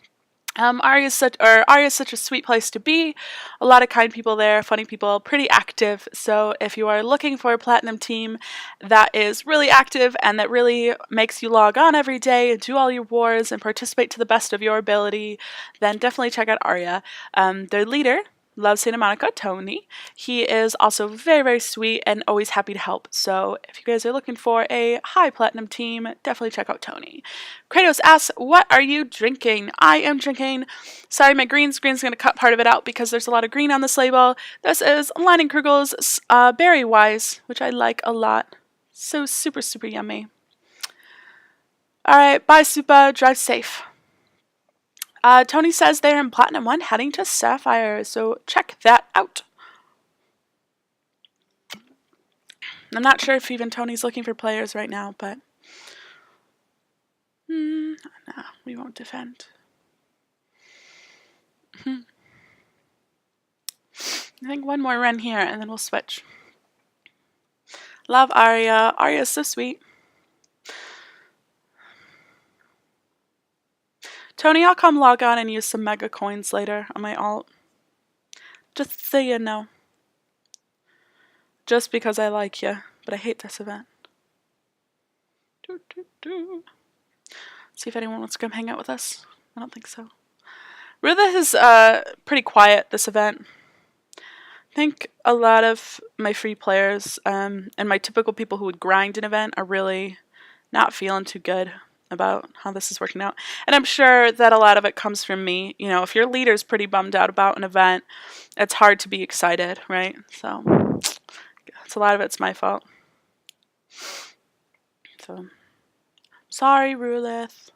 Aria is such a sweet place to be. A lot of kind people there, funny people, pretty active. So if you are looking for a Platinum team that is really active and that really makes you log on every day and do all your wars and participate to the best of your ability, then definitely check out Aria. Their leader loves Santa Monica, Tony. He is also very, very sweet and always happy to help. So if you guys are looking for a high platinum team, definitely check out Tony. Kratos asks, what are you drinking? I am drinking, sorry, my screen's going to cut part of it out because there's a lot of green on this label. This is Leinenkugel's Berry Wise, which I like a lot. So super, super yummy. Alright, bye Supa, drive safe. Tony says they're in Platinum 1 heading to Sapphire, so check that out. I'm not sure if even Tony's looking for players right now, but no, we won't defend. I think one more run here and then we'll switch. Love Arya. Arya is so sweet. Tony, I'll come log on and use some mega coins later on my alt. Just so you know. Just because I like you, but I hate this event. See if anyone wants to come hang out with us. I don't think so. Rutha is pretty quiet this event. I think a lot of my free players and my typical people who would grind an event are really not feeling too good about how this is working out. And I'm sure that a lot of it comes from me. You know, if your leader's pretty bummed out about an event, it's hard to be excited, right? So a lot of it's my fault. So sorry, Rulith.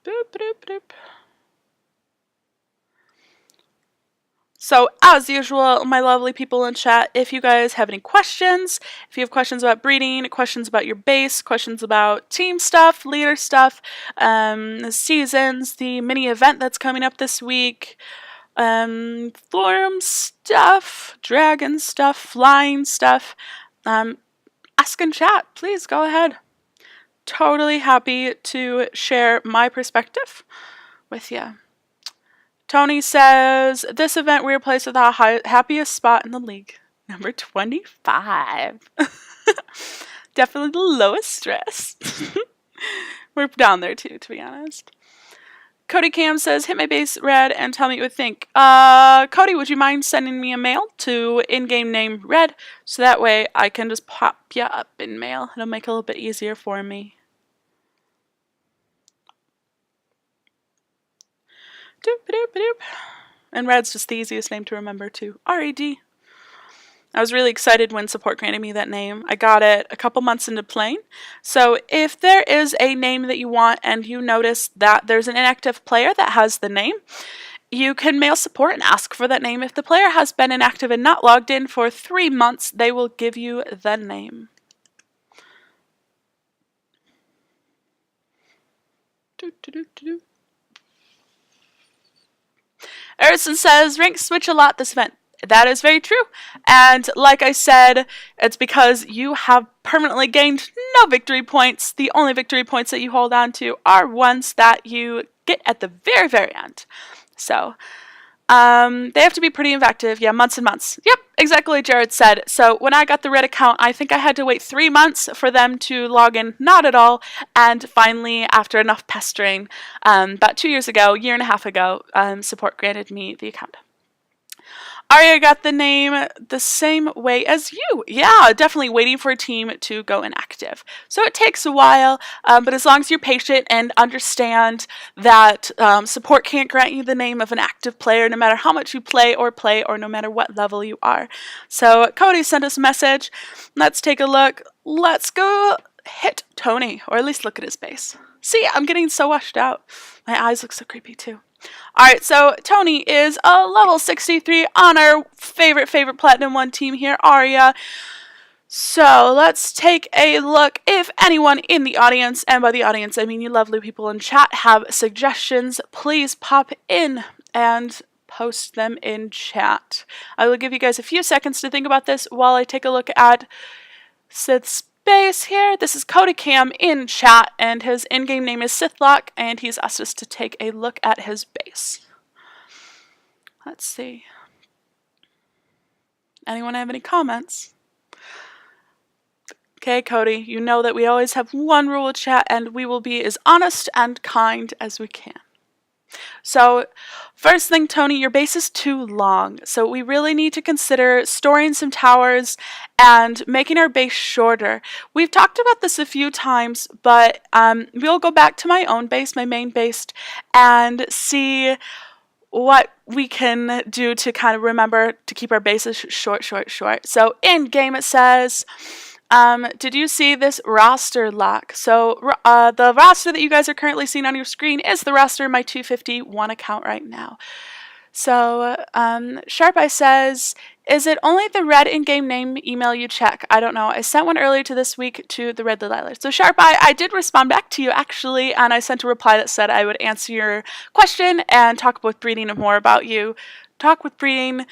Boop, boop, boop. So, as usual, my lovely people in chat, if you guys have any questions, if you have questions about breeding, questions about your base, questions about team stuff, leader stuff, the seasons, the mini event that's coming up this week, forum stuff, dragon stuff, flying stuff, ask in chat. Please go ahead. Totally happy to share my perspective with you. Tony says, this event we are placed at the happiest spot in the league. Number 25. Definitely the lowest stress. We're down there too, to be honest. Cody Cam says, hit my base Red and tell me what you would think. Cody, would you mind sending me a mail to in-game name Red? So that way I can just pop you up in mail. It'll make it a little bit easier for me. And Red's just the easiest name to remember too. R-A-D. I was really excited when support granted me that name. I got it a couple months into playing. So if there is a name that you want and you notice that there's an inactive player that has the name, you can mail support and ask for that name. If the player has been inactive and not logged in for 3 months, they will give you the name. Erison says, rank switch a lot this event. That is very true. And like I said, it's because you have permanently gained no victory points. The only victory points that you hold on to are ones that you get at the very, very end. So, they have to be pretty effective. Yeah, months and months. Yep, exactly like Jared said. So when I got the red account, I think I had to wait 3 months for them to log in. Not at all. And finally, after enough pestering, about 2 years ago, year and a half ago, support granted me the account. Arya got the name the same way as you. Yeah, definitely waiting for a team to go inactive. So it takes a while, but as long as you're patient and understand that support can't grant you the name of an active player no matter how much you play or no matter what level you are. So Cody sent us a message. Let's take a look. Let's go hit Tony, or at least look at his base. See, I'm getting so washed out. My eyes look so creepy too. Alright, so Tony is a level 63 on our favorite Platinum 1 team here, Arya. So let's take a look. If anyone in the audience, and by the audience I mean you lovely people in chat, have suggestions, please pop in and post them in chat. I will give you guys a few seconds to think about this while I take a look at Sith's base here. This is Cody Cam in chat, and his in-game name is Sithlock, and he's asked us to take a look at his base. Let's see. Anyone have any comments? Okay, Cody, you know that we always have one rule with chat, and we will be as honest and kind as we can. So, first thing, Tony, your base is too long, so we really need to consider storing some towers and making our base shorter. We've talked about this a few times, but we'll go back to my own base, my main base, and see what we can do to kind of remember to keep our bases short. So, in game it says, did you see this roster lock? So the roster that you guys are currently seeing on your screen is the roster of my 251 account right now. So Sharp Eye says, is it only the red in-game name email you check? I don't know. I sent one earlier to this week to the Red Delilah. So Sharp Eye, I did respond back to you actually, and I sent a reply that said I would answer your question and talk with Breeding more about you. Talk with Breeding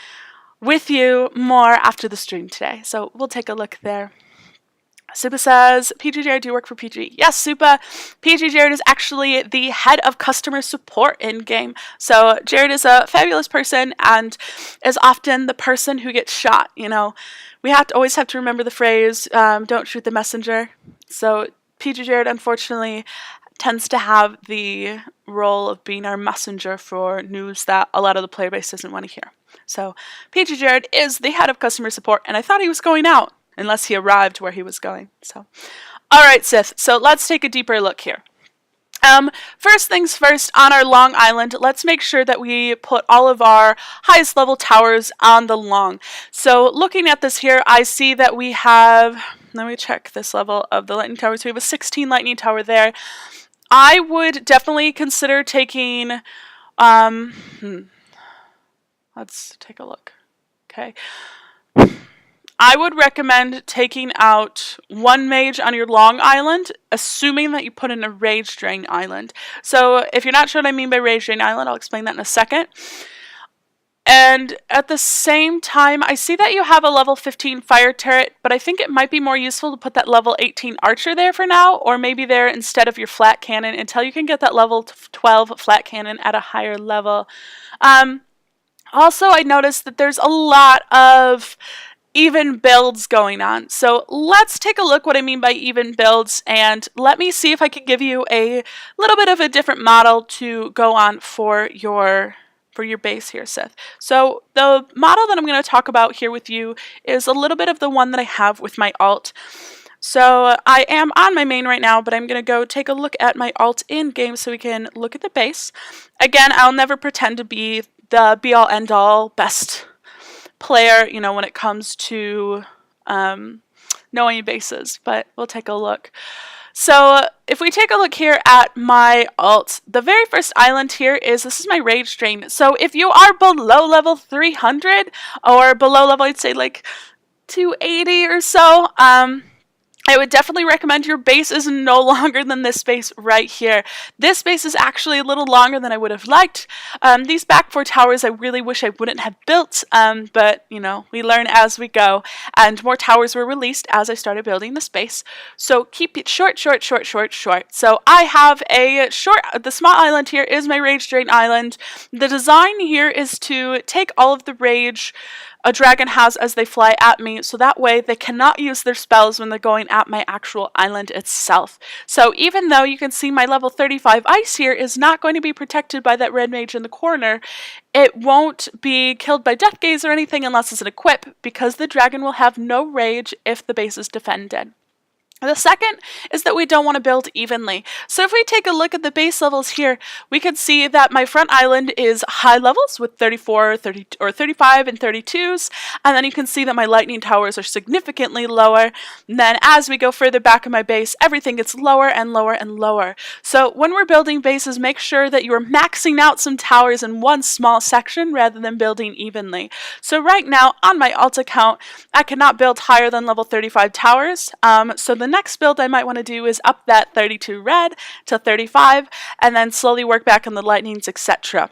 with you more after the stream today. So we'll take a look there. Supa says, PG Jared, do you work for PG? Yes, Supa. PG Jared is actually the head of customer support in-game. So Jared is a fabulous person and is often the person who gets shot. You know, we always have to remember the phrase, don't shoot the messenger. So PG Jared, unfortunately, tends to have the role of being our messenger for news that a lot of the player base doesn't want to hear. So PG Jared is the head of customer support, and I thought he was going out. Unless he arrived where he was going. So, alright, Sith. So let's take a deeper look here. First things first, on our Long Island, let's make sure that we put all of our highest level towers on the long. So looking at this here, I see that we have, let me check this level of the lightning towers. We have a 16 lightning tower there. I would definitely consider taking, let's take a look. Okay. I would recommend taking out one mage on your Long Island, assuming that you put in a Rage Drain Island. So if you're not sure what I mean by Rage Drain Island, I'll explain that in a second. And at the same time, I see that you have a level 15 fire turret, but I think it might be more useful to put that level 18 archer there for now, or maybe there instead of your flat cannon until you can get that level 12 flat cannon at a higher level. Also, I noticed that there's a lot of even builds going on. So let's take a look what I mean by even builds, and let me see if I can give you a little bit of a different model to go on for your base here, Sith. So the model that I'm going to talk about here with you is a little bit of the one that I have with my alt. So I am on my main right now, but I'm going to go take a look at my alt in game so we can look at the base. Again, I'll never pretend to be the be-all end-all best player, you know, when it comes to knowing bases, but we'll take a look. So if we take a look here at my alt, the very first island here this is my Rage Drain. So if you are below level 300 or below level, I'd say like 280 or so, I would definitely recommend your base is no longer than this space right here. This space is actually a little longer than I would have liked. These back 4 towers I really wish I wouldn't have built, but you know, we learn as we go, and more towers were released as I started building the space. So keep it short, short, short, short, short. So I have a short, the small island here is my Rage Drain Island. The design here is to take all of the rage a dragon has as they fly at me, so that way they cannot use their spells when they're going at my actual island itself. So even though you can see my level 35 ice here is not going to be protected by that red mage in the corner, it won't be killed by Death Gaze or anything unless it's an equip, because the dragon will have no rage if the base is defended. The second is that we don't want to build evenly. So if we take a look at the base levels here, we can see that my front island is high levels with 34, 30, or 35 and 32s. And then you can see that my lightning towers are significantly lower. And then as we go further back in my base, everything gets lower and lower and lower. So when we're building bases, make sure that you're maxing out some towers in one small section rather than building evenly. So right now on my alt account, I cannot build higher than level 35 towers. So the next build I might want to do is up that 32 red to 35 and then slowly work back on the lightnings, etc.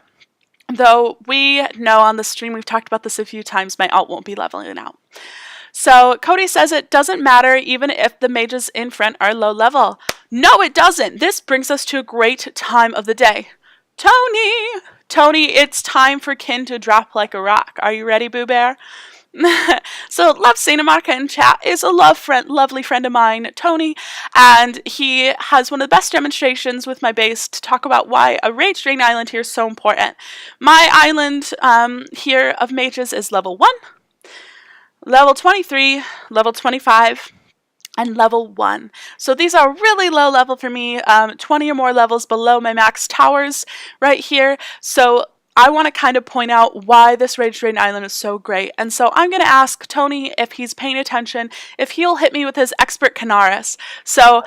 Though we know on the stream, we've talked about this a few times, my alt won't be leveling out. So Cody says it doesn't matter even if the mages in front are low level. No, it doesn't. This brings us to a great time of the day. Tony, it's time for Kin to drop like a rock. Are you ready, Boo Bear? So Love Santa Monica in chat is a lovely friend of mine, Tony, and he has one of the best demonstrations with my base to talk about why a Rage Drain Island here is so important. My island here of mages is level 1, level 23, level 25, and level 1. So these are really low level for me, 20 or more levels below my max towers right here. So I want to kind of point out why this Rage Drain Island is so great. And so I'm going to ask Tony if he's paying attention, if he'll hit me with his Expert Kanaris. So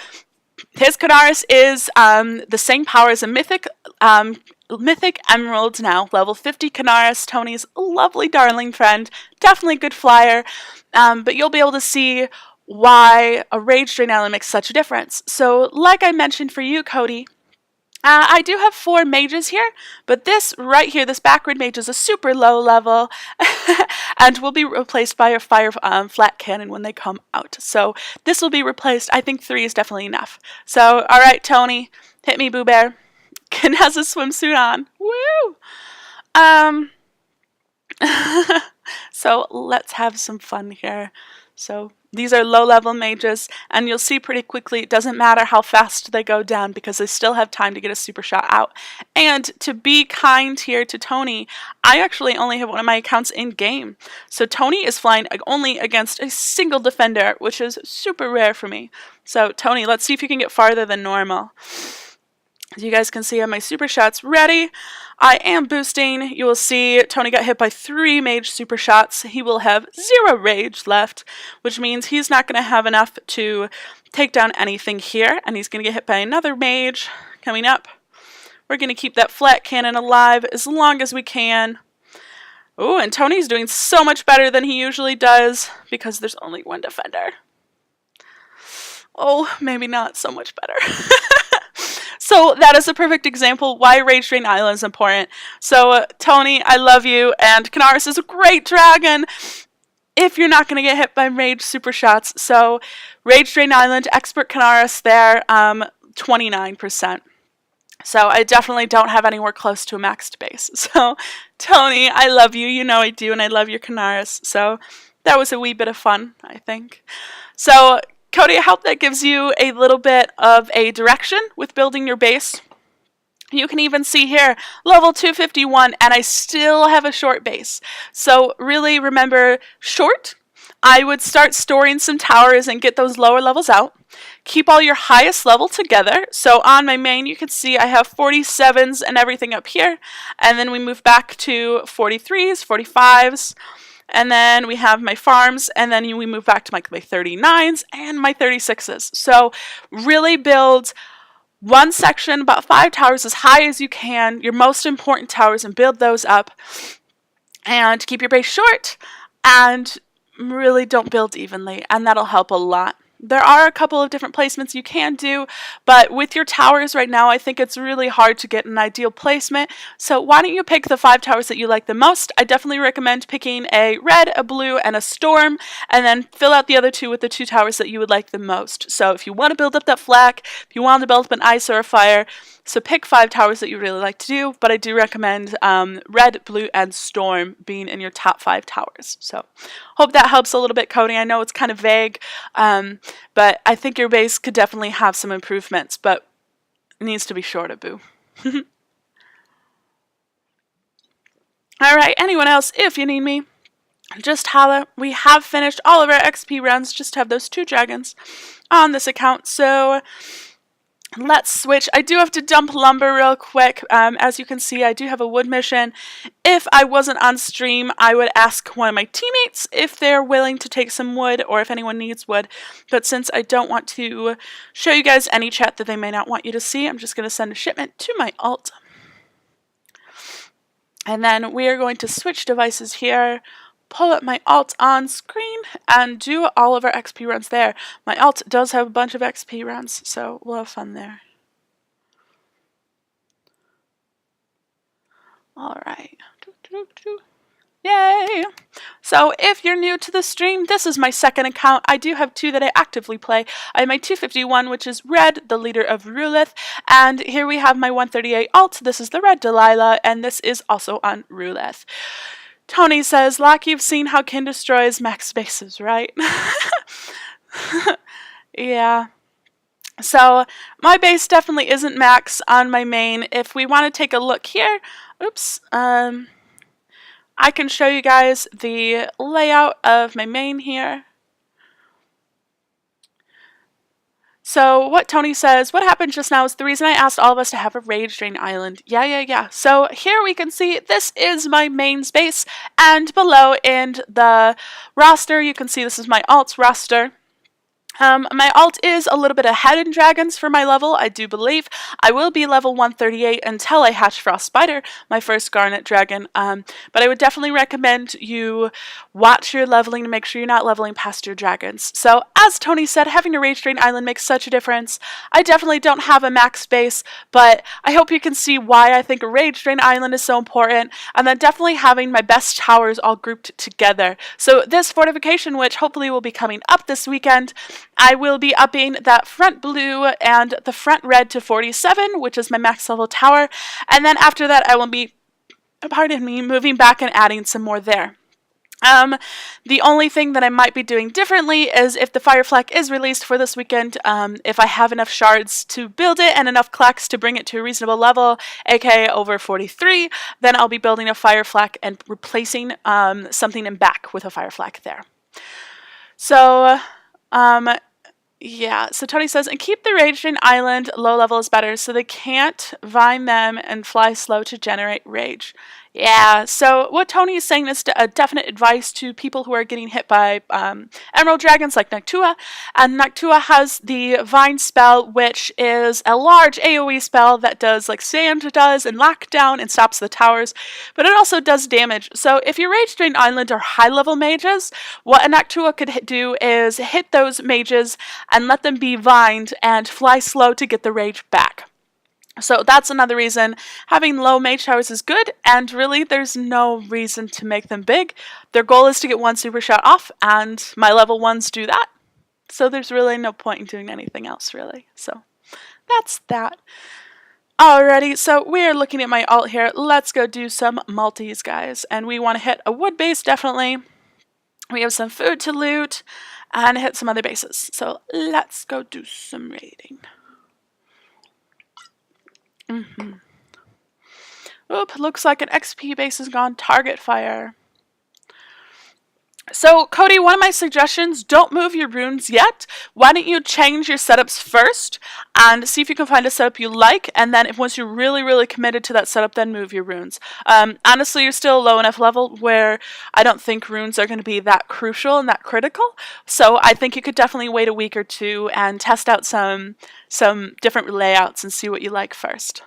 his Kanaris is the same power as a Mythic Emerald now, level 50 Kanaris, Tony's lovely darling friend, definitely good flyer, but you'll be able to see why a Rage Drain Island makes such a difference. So like I mentioned for you, Cody, I do have 4 mages here, but this right here, this backward mage is a super low level and will be replaced by a fire flat cannon when they come out. So this will be replaced. I think 3 is definitely enough. So, all right, Tony, hit me, Boo Bear. Ken has a swimsuit on. Woo! So let's have some fun here. So these are low-level mages, and you'll see pretty quickly it doesn't matter how fast they go down because they still have time to get a super shot out. And to be kind here to Tony, I actually only have one of my accounts in-game. So Tony is flying only against a single defender, which is super rare for me. So Tony, let's see if you can get farther than normal. As you guys can see, I have my super shots ready. I am boosting. You will see Tony got hit by 3 mage super shots. He will have 0 rage left, which means he's not going to have enough to take down anything here, and he's going to get hit by another mage coming up. We're going to keep that flat cannon alive as long as we can. Oh, and Tony's doing so much better than he usually does because there's only 1 defender. Oh, maybe not so much better. So that is a perfect example why Rage Drain Island is important. So Tony, I love you, and Kanaris is a great dragon if you're not going to get hit by rage super shots. So Rage Drain Island, Expert Kanaris there, 29%. So I definitely don't have anywhere close to a maxed base. So Tony, I love you, you know I do, and I love your Kanaris. So that was a wee bit of fun, I think. So Cody, I hope that gives you a little bit of a direction with building your base. You can even see here, level 251, and I still have a short base. So really remember, short, I would start storing some towers and get those lower levels out. Keep all your highest level together. So on my main, you can see I have 47s and everything up here. And then we move back to 43s, 45s. And then we have my farms, and then we move back to my 39s and my 36s. So really build one section, about 5 towers as high as you can, your most important towers, and build those up. And keep your base short, and really don't build evenly, and that'll help a lot. There are a couple of different placements you can do, but with your towers right now, I think it's really hard to get an ideal placement. So why don't you pick the 5 towers that you like the most? I definitely recommend picking a red, a blue, and a storm, and then fill out the other 2 with the 2 towers that you would like the most. So if you want to build up that flak, if you want to build up an ice or a fire, so pick 5 towers that you really like to do, but I do recommend red, blue, and storm being in your top 5 towers. So hope that helps a little bit, Cody. I know it's kind of vague, but I think your base could definitely have some improvements, but it needs to be shorter, boo. Alright, anyone else, if you need me, just holla. We have finished all of our XP runs, just have those 2 dragons on this account, so let's switch. I do have to dump lumber real quick. As you can see, I do have a wood mission. If I wasn't on stream, I would ask one of my teammates if they're willing to take some wood or if anyone needs wood. But since I don't want to show you guys any chat that they may not want you to see, I'm just going to send a shipment to my alt. And then we are going to switch devices here, pull up my alt on screen, and do all of our XP runs there. My alt does have a bunch of XP runs, so we'll have fun there. Alright. Yay! So if you're new to the stream, this is my second account. I do have 2 that I actively play. I have my 251, which is Red, the leader of Rulith, and here we have my 138 alt. This is the Red Delilah, and this is also on Rulith. Tony says, like you've seen how Kin destroys max bases, right? Yeah. So my base definitely isn't max on my main. If we want to take a look here, oops, I can show you guys the layout of my main here. So what Tony says, what happened just now is the reason I asked all of us to have a Rage Drain Island. Yeah. So here we can see this is my main space, and below in the roster, you can see this is my alt's roster. My alt is a little bit ahead in dragons for my level, I do believe. I will be level 138 until I hatch Frost Spider, my first Garnet dragon. But I would definitely recommend you watch your leveling to make sure you're not leveling past your dragons. So, as Tony said, having a Rage Drain Island makes such a difference. I definitely don't have a max base, but I hope you can see why I think a Rage Drain Island is so important, and then definitely having my best towers all grouped together. So this fortification, which hopefully will be coming up this weekend, I will be upping that front blue and the front red to 47, which is my max level tower, and then after that I will be, moving back and adding some more there. The only thing that I might be doing differently is if the fire flak is released for this weekend, if I have enough shards to build it and enough clacks to bring it to a reasonable level, aka over 43, then I'll be building a fire flak and replacing something in back with a fire flak there. So, yeah, so Tony says, and keep the Rage Drain Island low level is better, so they can't vine them and fly slow to generate rage. Yeah, so what Tony is saying is a definite advice to people who are getting hit by emerald dragons like Noctua. And Noctua has the Vine spell, which is a large AoE spell that does like Sand does and Lockdown and stops the towers, but it also does damage. So if your Rage Drain Island are high level mages, what a Noctua could do is hit those mages and let them be vined and fly slow to get the rage back. So that's another reason having low mage towers is good, and really there's no reason to make them big. Their goal is to get 1 super shot off, and my level 1s do that. So there's really no point in doing anything else, really. So that's that. Alrighty, so we are looking at my alt here. Let's go do some multis, guys. And we want to hit a wood base, definitely. We have some food to loot, and hit some other bases. So let's go do some raiding. Oop, looks like an XP base has gone target fire. So, Cody, one of my suggestions, don't move your runes yet. Why don't you change your setups first and see if you can find a setup you like, and then once you're really, really committed to that setup, then move your runes. Honestly, you're still a low enough level where I don't think runes are going to be that crucial and that critical, so I think you could definitely wait a week or two and test out some different layouts and see what you like first.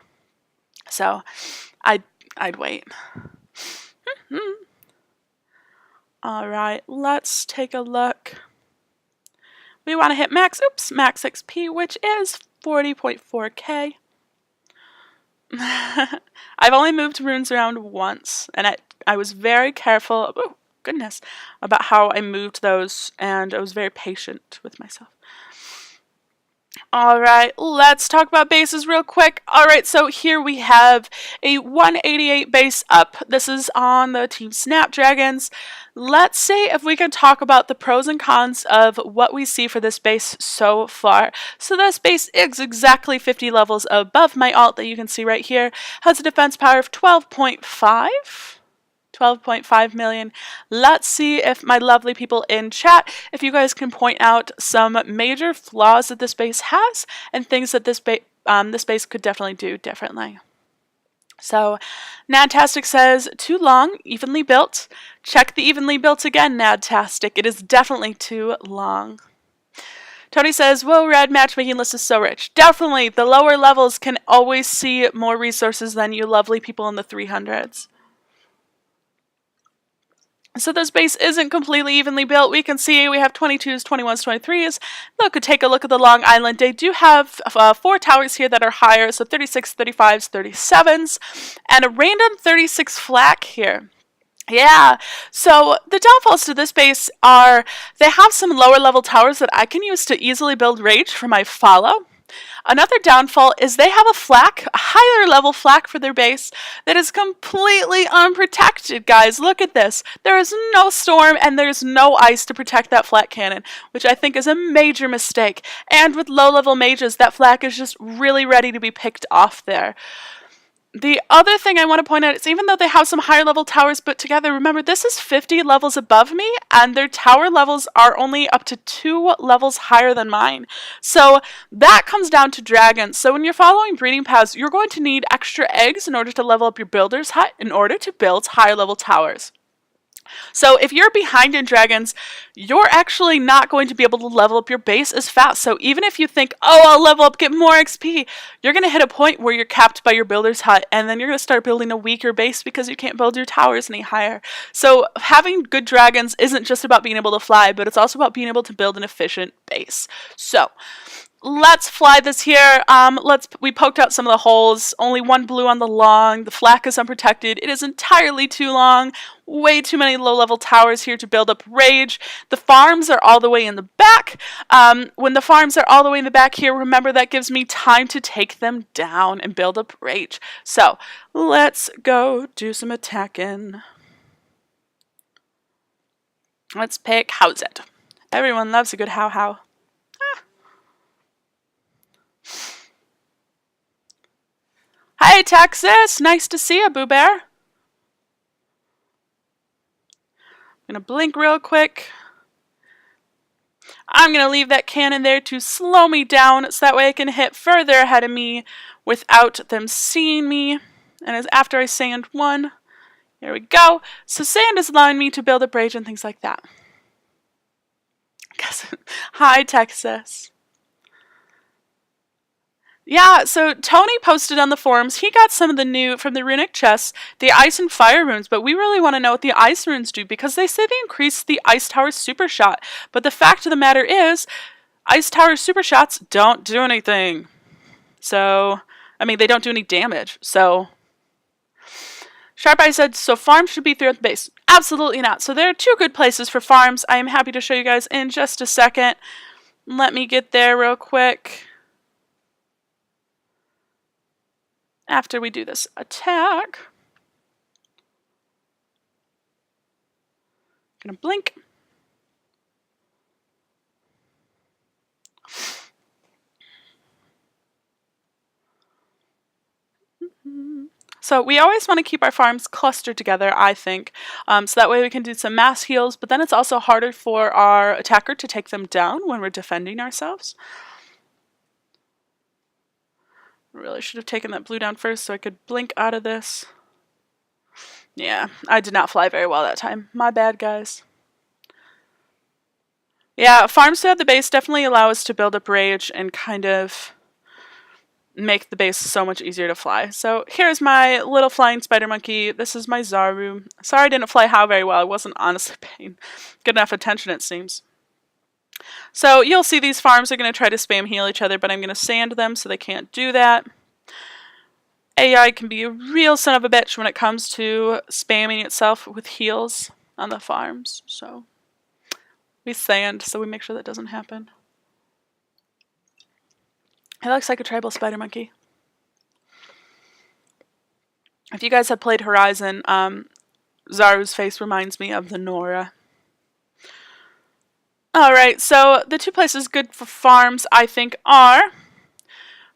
So, I'd wait. Alright, let's take a look. we want to hit max XP, which is 40.4k. I've only moved runes around once, and I was very careful, oh goodness, about how I moved those, and I was very patient with myself. Alright, let's talk about bases real quick. Alright, so here we have a 188 base up. This is on the Team Snapdragons. Let's see if we can talk about the pros and cons of what we see for this base so far. So this base is exactly 50 levels above my alt that you can see right here. Has a defense power of 12.5 million. Let's see if my lovely people in chat, if you guys can point out some major flaws that this base has and things that this base could definitely do differently. So, Nadtastic says, too long, evenly built. Check the evenly built again, Nadtastic. It is definitely too long. Tony says, whoa, red matchmaking list is so rich. Definitely, the lower levels can always see more resources than you lovely people in the 300s. So this base isn't completely evenly built. We can see we have 22s, 21s, 23s. Look, take a look at the Long Island. They do have 4 towers here that are higher, so 36, 35s, 37s, and a random 36 flak here. Yeah, so the downfalls to this base are they have some lower level towers that I can use to easily build rage for my follow. Another downfall is they have a flak, a higher level flak for their base that is completely unprotected, guys. Look at this. There is no storm and there's no ice to protect that flak cannon, which I think is a major mistake. And with low level mages, that flak is just really ready to be picked off there. The other thing I want to point out is even though they have some higher level towers put together, remember this is 50 levels above me and their tower levels are only up to 2 levels higher than mine. So that comes down to dragons. So when you're following breeding paths, you're going to need extra eggs in order to level up your builder's hut in order to build higher level towers. So if you're behind in dragons, you're actually not going to be able to level up your base as fast. So even if you think, oh, I'll level up, get more XP, you're going to hit a point where you're capped by your builder's hut, and then you're going to start building a weaker base because you can't build your towers any higher. So having good dragons isn't just about being able to fly, but it's also about being able to build an efficient base. So let's fly this here. We poked out some of the holes. Only 1 blue on the long. The flak is unprotected. It is entirely too long. Way too many low-level towers here to build up rage. The farms are all the way in the back. When the farms are all the way in the back here, remember that gives me time to take them down and build up rage. So let's go do some attacking. Let's pick How's It. Everyone loves a good how. Hey Texas, nice to see you, Boo Bear. I'm gonna blink real quick. I'm gonna leave that cannon there to slow me down so that way I can hit further ahead of me without them seeing me. And as after I sand 1, here we go. So sand is allowing me to build up rage and things like that. Hi Texas. Yeah, so Tony posted on the forums, he got some of the new, from the runic chests, the ice and fire runes, but we really want to know what the ice runes do, because they say they increase the ice tower super shot, but the fact of the matter is, ice tower super shots don't do anything. So, I mean, they don't do any damage, so. Sharp Eye said, so farms should be throughout the base. Absolutely not. So there are 2 good places for farms. I am happy to show you guys in just a second. Let me get there real quick. After we do this attack, I'm gonna blink. So we always want to keep our farms clustered together, I think, so that way we can do some mass heals, but then it's also harder for our attacker to take them down when we're defending ourselves. Really should have taken that blue down first so I could blink out of this. Yeah, I did not fly very well that time. My bad, guys. Yeah, farms throughout the base definitely allow us to build up rage and kind of make the base so much easier to fly. So here's my little flying spider monkey. This is my Zaru. Sorry I didn't fly how very well. I wasn't honestly paying good enough attention, it seems. So you'll see these farms are going to try to spam heal each other, but I'm going to sand them so they can't do that. AI can be a real son of a bitch when it comes to spamming itself with heals on the farms. So we sand so we make sure that doesn't happen. It looks like a tribal spider monkey. If you guys have played Horizon, Zaru's face reminds me of the Nora. Alright, so the two places good for farms, I think, are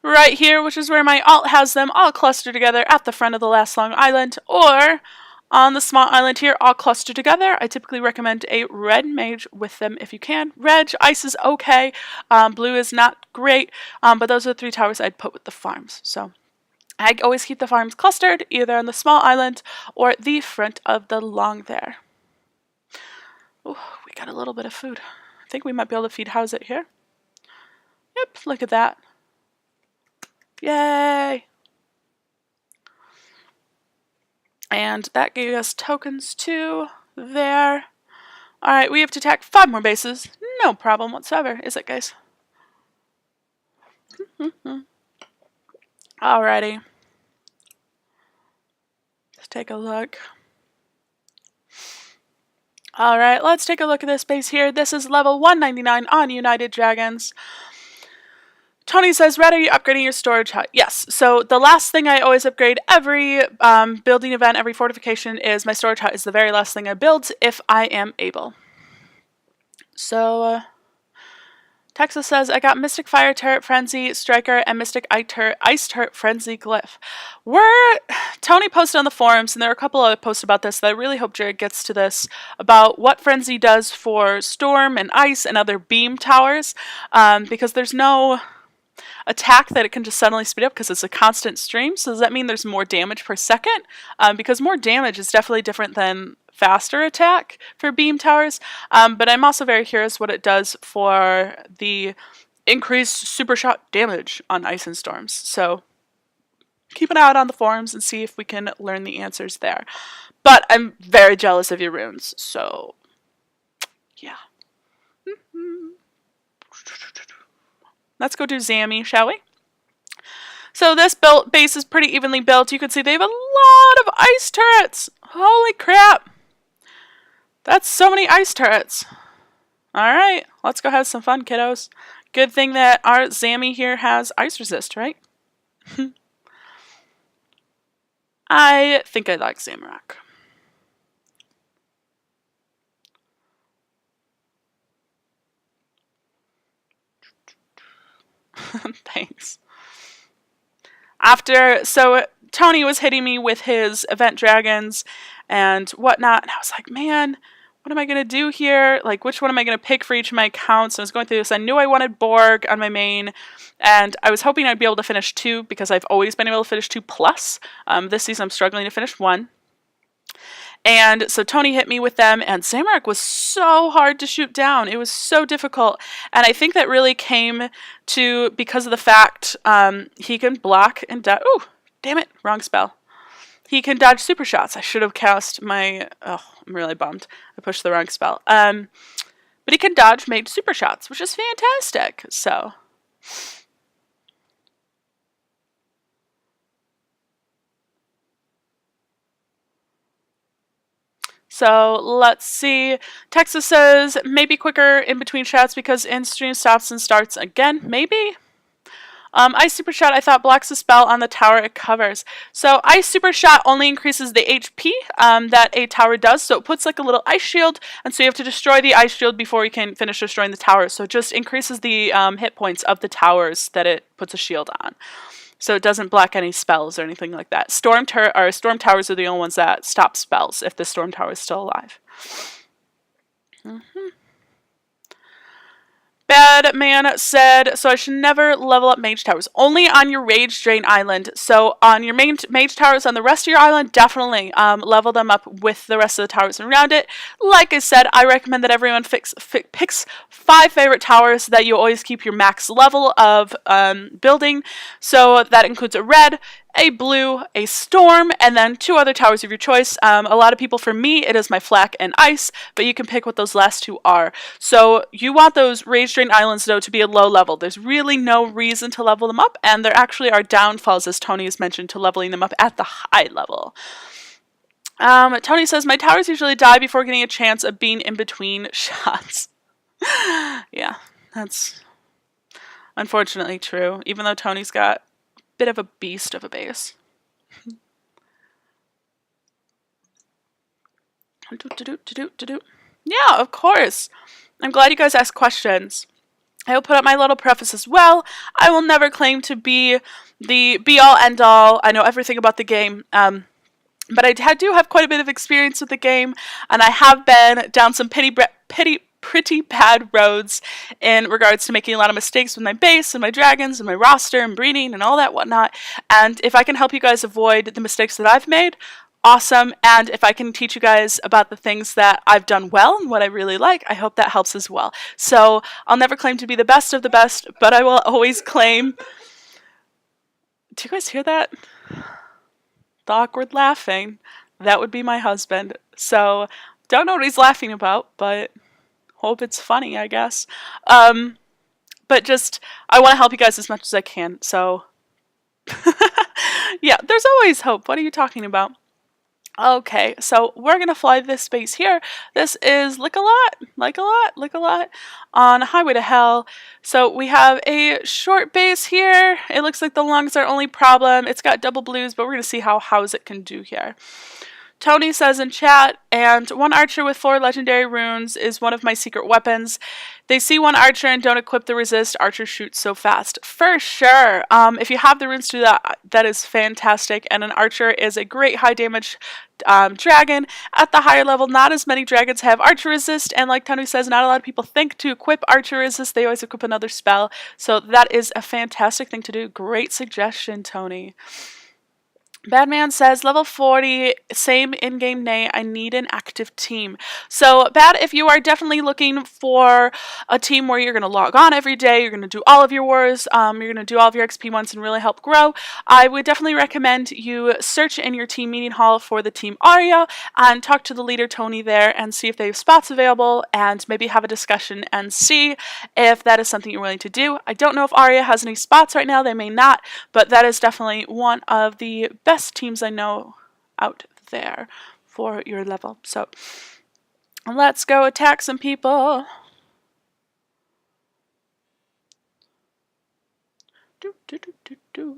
right here, which is where my alt has them all clustered together at the front of the last long island, or on the small island here, all clustered together. I typically recommend a red mage with them if you can. Red, ice is okay. Blue is not great, but those are the 3 towers I'd put with the farms. So I always keep the farms clustered, either on the small island or the front of the long there. Ooh, we got a little bit of food. I think we might be able to feed house it here. Yep, look at that. Yay! And that gave us tokens too there. Alright, we have to attack 5 more bases. No problem whatsoever, is it, guys? Alrighty. Let's take a look. Alright, let's take a look at this base here. This is level 199 on United Dragons. Tony says, Red, are you upgrading your storage hut? Yes. So the last thing I always upgrade every building event, every fortification, is my storage hut is the very last thing I build if I am able. So Texas says, I got Mystic Fire Turret Frenzy Striker and Mystic Ice Turret Frenzy Glyph. Tony posted on the forums, and there are a couple other posts about this that I really hope Jared gets to this, about what Frenzy does for Storm and Ice and other beam towers, because there's no attack that it can just suddenly speed up because it's a constant stream. So does that mean there's more damage per second? Because more damage is definitely different than faster attack for beam towers. But I'm also very curious what it does for the increased super shot damage on ice and storms. So keep an eye out on the forums and see if we can learn the answers there. But I'm very jealous of your runes. So yeah. Let's go do Zammy, shall we? So this base is pretty evenly built. You can see they have a lot of ice turrets. Holy crap. That's so many ice turrets. Alright, let's go have some fun, kiddos. Good thing that our Zammy here has ice resist, right? I think I like Zamorak. Thanks. So Tony was hitting me with his event dragons and whatnot, and I was like, man, what am I going to do here? Like, which one am I going to pick for each of my accounts? And I was going through this. I knew I wanted Borg on my main, and I was hoping I'd be able to finish 2 because I've always been able to finish 2 plus. This season I'm struggling to finish 1. And so Tony hit me with them, and Zamorak was so hard to shoot down. It was so difficult. And I think that really came to because of the fact he can block and dodge. Ooh, damn it, wrong spell. He can dodge super shots. I should have cast my... Oh, I'm really bummed. I pushed the wrong spell. But he can dodge mage super shots, which is fantastic. So let's see. Texas says maybe quicker in between shots because in-stream stops and starts again. Maybe. Ice Super Shot, I thought blocks the spell on the tower it covers. So Ice Super Shot only increases the HP that a tower does. So it puts like a little ice shield, and so you have to destroy the ice shield before you can finish destroying the tower. So it just increases the hit points of the towers that it puts a shield on. So it doesn't block any spells or anything like that. Storm towers are the only ones that stop spells if the storm tower is still alive. Bad Man said, so I should never level up mage towers. Only on your Rage Drain Island. So on your main mage towers on the rest of your island, definitely level them up with the rest of the towers around it. Like I said, I recommend that everyone picks 5 favorite towers that you always keep your max level of building. So that includes a red, a blue, a storm, and then 2 other towers of your choice. A lot of people, for me, it is my flak and ice, but you can pick what those last 2 are. So you want those Rage Drain Islands, though, to be a low level. There's really no reason to level them up, and there actually are downfalls, as Tony has mentioned, to leveling them up at the high level. Tony says, my towers usually die before getting a chance of being in between shots. Yeah, that's unfortunately true, even though Tony's got a bit of a beast of a base. Yeah, of course. I'm glad you guys asked questions. I will put up my little preface as well. I will never claim to be the be-all, end-all. I know everything about the game. But I do have quite a bit of experience with the game, and I have been down some pretty bad roads in regards to making a lot of mistakes with my base and my dragons and my roster and breeding and all that whatnot. And if I can help you guys avoid the mistakes that I've made, awesome. And if I can teach you guys about the things that I've done well and what I really like, I hope that helps as well. So I'll never claim to be the best of the best, but I will always claim... Do you guys hear that? The awkward laughing. That would be my husband. So, don't know what he's laughing about, but hope it's funny, I guess. But just, I want to help you guys as much as I can, so... Yeah, there's always hope. What are you talking about? Okay, so we're going to fly this base here. This is Lick a Lot on Highway to Hell. So we have a short base here. It looks like the lungs are only problem. It's got double blues, but we're going to see how how's it can do here. Tony says in chat, and 1 archer with 4 legendary runes is one of my secret weapons. They see 1 archer and don't equip the resist. Archer shoots so fast. For sure. If you have the runes to do that, that is fantastic. And an archer is a great high damage dragon. At the higher level, not as many dragons have archer resist. And like Tony says, not a lot of people think to equip archer resist. They always equip another spell. So that is a fantastic thing to do. Great suggestion, Tony. Badman says, level 40, same in-game nay, I need an active team. So, Bad, if you are definitely looking for a team where you're going to log on every day, you're going to do all of your wars, you're going to do all of your XP once and really help grow, I would definitely recommend you search in your team meeting hall for the team Aria and talk to the leader Tony there and see if they have spots available and maybe have a discussion and see if that is something you're willing to do. I don't know if Aria has any spots right now, they may not, but that is definitely one of the best teams I know out there for your level. So let's go attack some people. Do, do, do, do, do.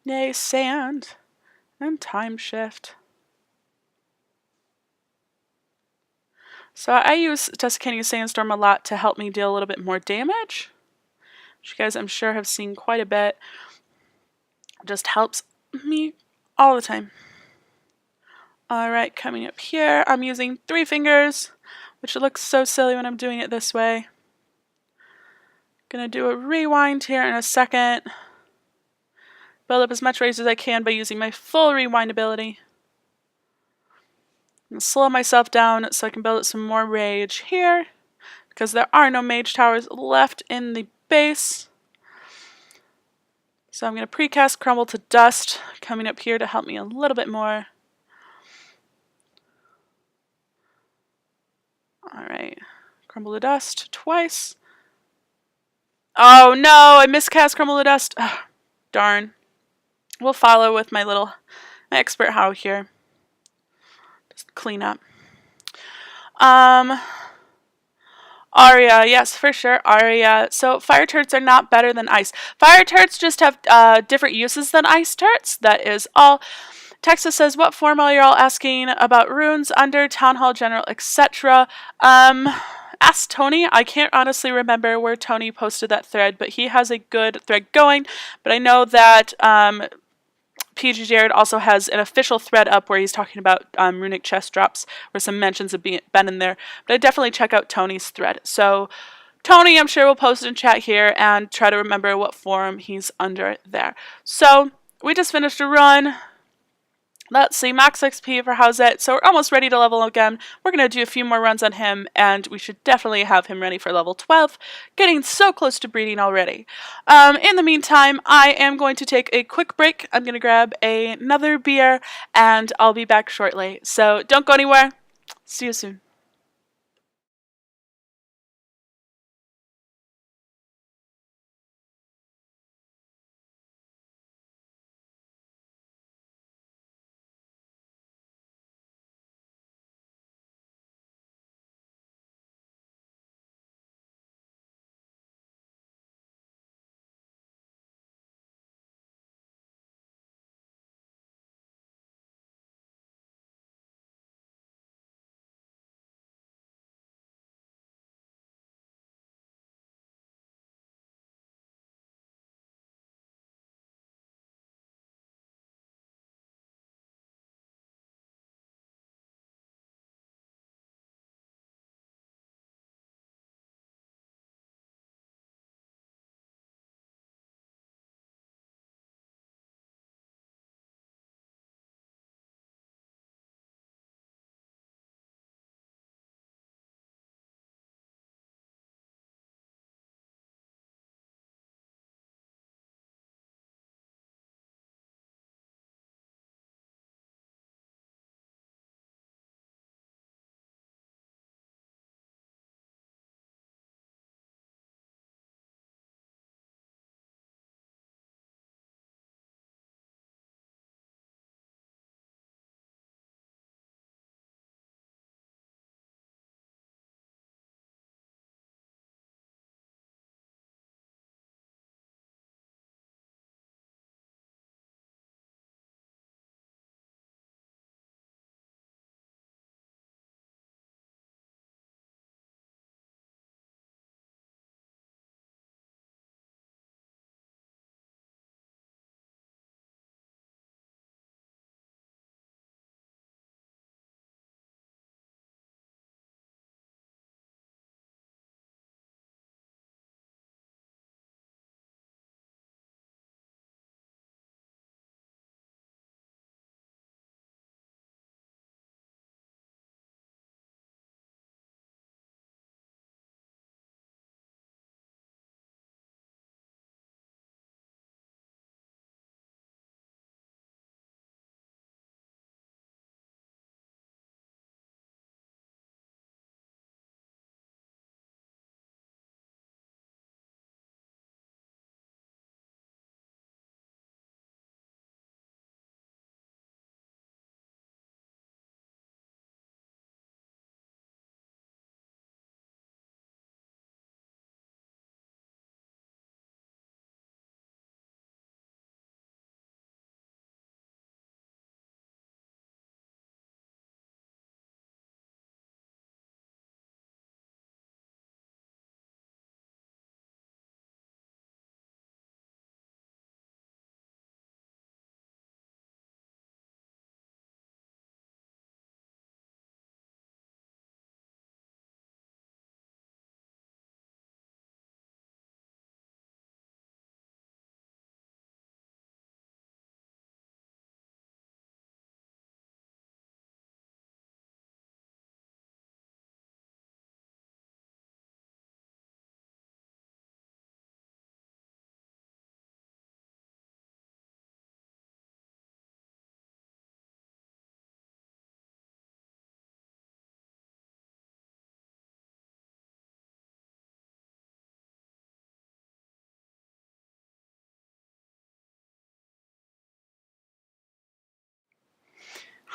Yay, sand and time shift. So I use Tuscany Sandstorm a lot to help me deal a little bit more damage, which you guys I'm sure have seen quite a bit. It just helps me all the time. Alright, coming up here, I'm using 3 fingers, which looks so silly when I'm doing it this way. Gonna do a rewind here in a second. Build up as much rage as I can by using my full rewind ability. And slow myself down so I can build up some more rage here, because there are no mage towers left in the base. So I'm going to precast Crumble to Dust coming up here to help me a little bit more. Alright, Crumble to Dust twice. Oh no, I miscast Crumble to Dust. Ugh, darn. We'll follow with my little expert how here. Just clean up. Aria, yes, for sure, Aria. So fire turrets are not better than ice. Fire turrets just have different uses than ice turrets. That is all. Texas says, what form are you all asking about runes under Town Hall General, etc.? Ask Tony. I can't honestly remember where Tony posted that thread, but he has a good thread going. But I know that PG Jared also has an official thread up where he's talking about runic chest drops, where some mentions have been in there. But I definitely check out Tony's thread. So Tony, I'm sure, will post in chat here and try to remember what forum he's under there. So we just finished a run. Let's see, max XP for Howzet. So we're almost ready to level again. We're going to do a few more runs on him, and we should definitely have him ready for level 12. Getting so close to breeding already. In the meantime, I am going to take a quick break. I'm going to grab another beer, and I'll be back shortly. So don't go anywhere. See you soon.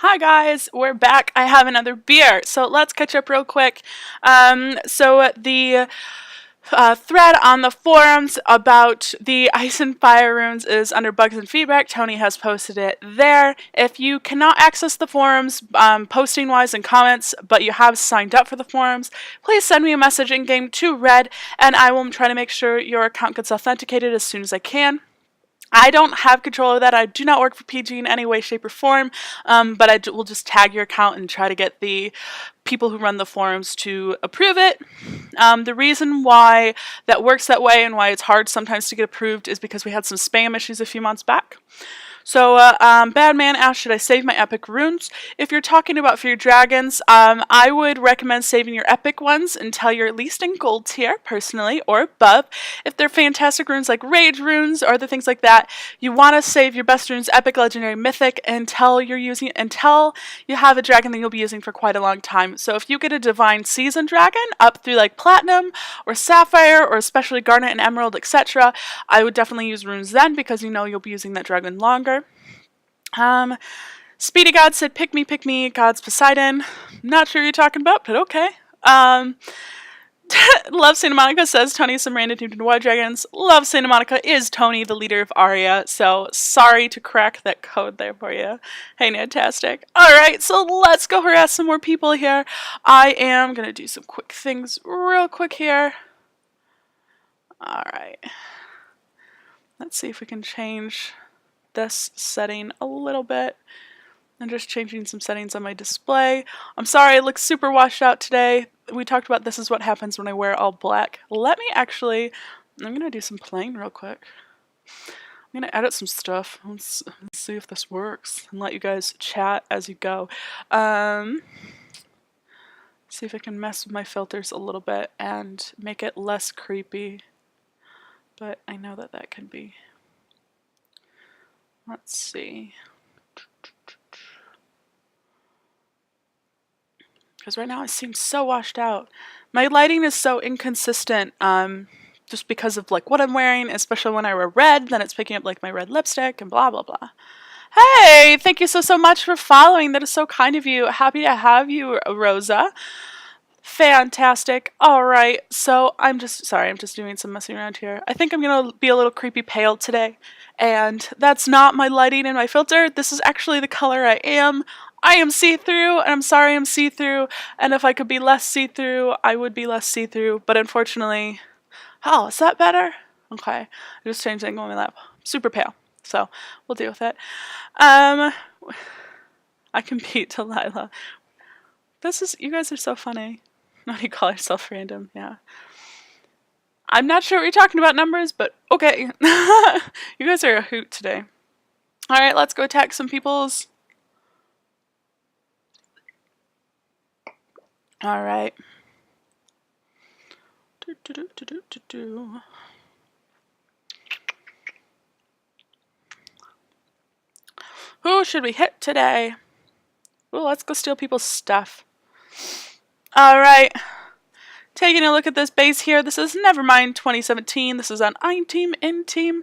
Hi guys, we're back. I have another beer, so let's catch up real quick. So the thread on the forums about the Ice and Fire runes is under bugs and feedback. Tony has posted it there. If you cannot access the forums posting wise and comments, but you have signed up for the forums, please send me a message in game to Red, and I will try to make sure your account gets authenticated as soon as I can. I don't have control of that. I do not work for PG in any way, shape, or form, but I will just tag your account and try to get the people who run the forums to approve it. The reason why that works that way and why it's hard sometimes to get approved is because we had some spam issues a few months back. So, Badman asked, should I save my epic runes? If you're talking about for your dragons, I would recommend saving your epic ones until you're at least in gold tier, personally, or above. If they're fantastic runes like rage runes or other things like that, you want to save your best runes, epic, legendary, mythic, until you have a dragon that you'll be using for quite a long time. So if you get a divine season dragon up through like platinum or sapphire or especially garnet and emerald, etc., I would definitely use runes then because you know you'll be using that dragon longer. Speedy God said, pick me, God's Poseidon. Not sure who you're talking about, but okay. Love Santa Monica says, Tony is some random team to Wild Dragons. Love Santa Monica is Tony, the leader of Aria, so sorry to crack that code there for you. Hey, fantastic. Alright, so let's go harass some more people here. I am going to do some quick things real quick here. Alright. Let's see if we can change this setting a little bit. I'm just changing some settings on my display. I'm sorry, it looks super washed out today. We talked about this is what happens when I wear all black. I'm going to do some playing real quick. I'm going to edit some stuff. Let's see if this works and let you guys chat as you go. See if I can mess with my filters a little bit and make it less creepy. But I know that can be. Let's see. Because right now it seems so washed out. My lighting is so inconsistent just because of like what I'm wearing, especially when I wear red, then it's picking up like my red lipstick and blah blah blah. Hey, thank you so much for following. That is so kind of you. Happy to have you, Rosa. Fantastic. Alright, so I'm just doing some messing around here. I think I'm going to be a little creepy pale today. And that's not my lighting and my filter. This is actually the color I am. I am see-through, and I'm sorry I'm see-through. And if I could be less see-through, I would be less see-through. But unfortunately... Oh, is that better? Okay. I just changed the angle on my lap. Super pale. So, we'll deal with it. I can beat Delilah. You guys are so funny. What do you call yourself random? Yeah. I'm not sure what you're talking about numbers, but okay. You guys are a hoot today. Alright, let's go attack some peoples. Alright. Who should we hit today? Ooh, let's go steal people's stuff. Alright. Taking a look at this base here. This is Nevermind 2017. This is on iTeam, InTeam.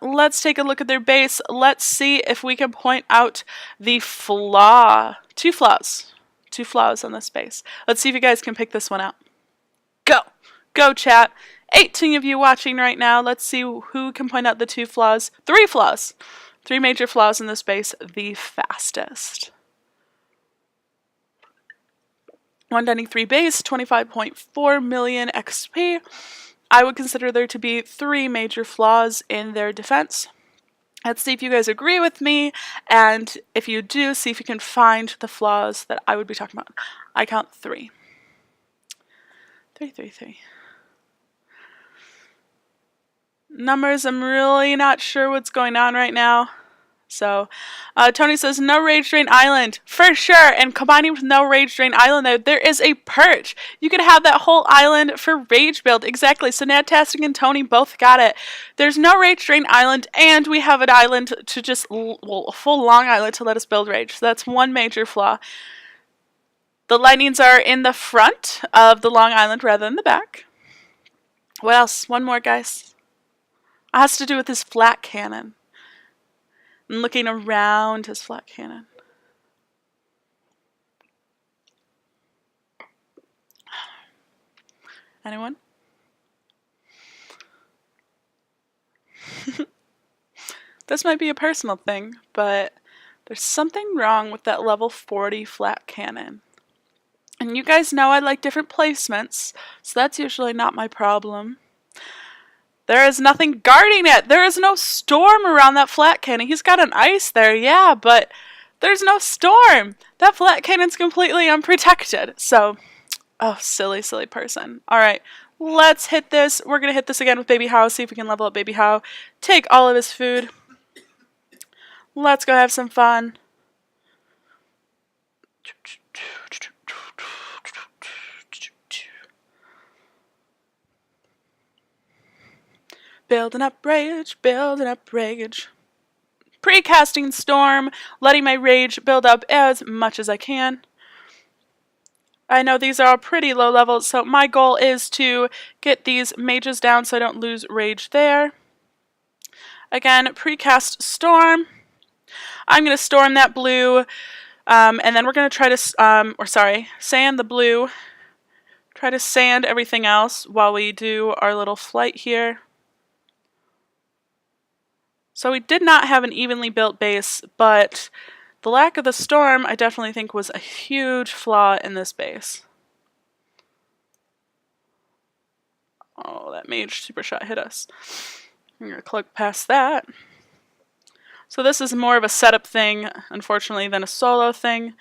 Let's take a look at their base. Let's see if we can point out the flaw. Two flaws on this base. Let's see if you guys can pick this one out. Go! Go, chat. 18 of you watching right now. Let's see who can point out the two flaws. Three flaws. Three major flaws in this base the fastest. 193 base, 25.4 million XP. I would consider there to be three major flaws in their defense. Let's see if you guys agree with me, and if you do, see if you can find the flaws that I would be talking about. I count three. Three. Numbers, I'm really not sure what's going on right now. So, Tony says, no Rage Drain Island. For sure. And combining with no Rage Drain Island, there is a perch. You could have that whole island for Rage build. Exactly. So, Nadtastic and Tony both got it. There's no Rage Drain Island, and we have an island to just, a full long island to let us build Rage. So, that's one major flaw. The lightnings are in the front of the long island rather than the back. What else? One more, guys. It has to do with his flat cannon. And looking around his flat cannon. Anyone? This might be a personal thing, but there's something wrong with that level 40 flat cannon. And you guys know I like different placements, so that's usually not my problem. There is nothing guarding it. There is no storm around that flat cannon. He's got an ice there, yeah, but there's no storm. That flat cannon's completely unprotected. So, oh, silly, silly person. All right, let's hit this. We're going to hit this again with Baby How, see if we can level up Baby How. Take all of his food. Let's go have some fun. Building up rage, building up rage. Pre-casting Storm, letting my rage build up as much as I can. I know these are all pretty low levels, so my goal is to get these mages down so I don't lose rage there. Again, precast Storm. I'm going to storm that blue, and then we're going to try to, sand the blue. Try to sand everything else while we do our little flight here. So we did not have an evenly built base, but the lack of the storm I definitely think was a huge flaw in this base. Oh, that mage super shot hit us. I'm going to click past that. So this is more of a setup thing, unfortunately, than a solo thing,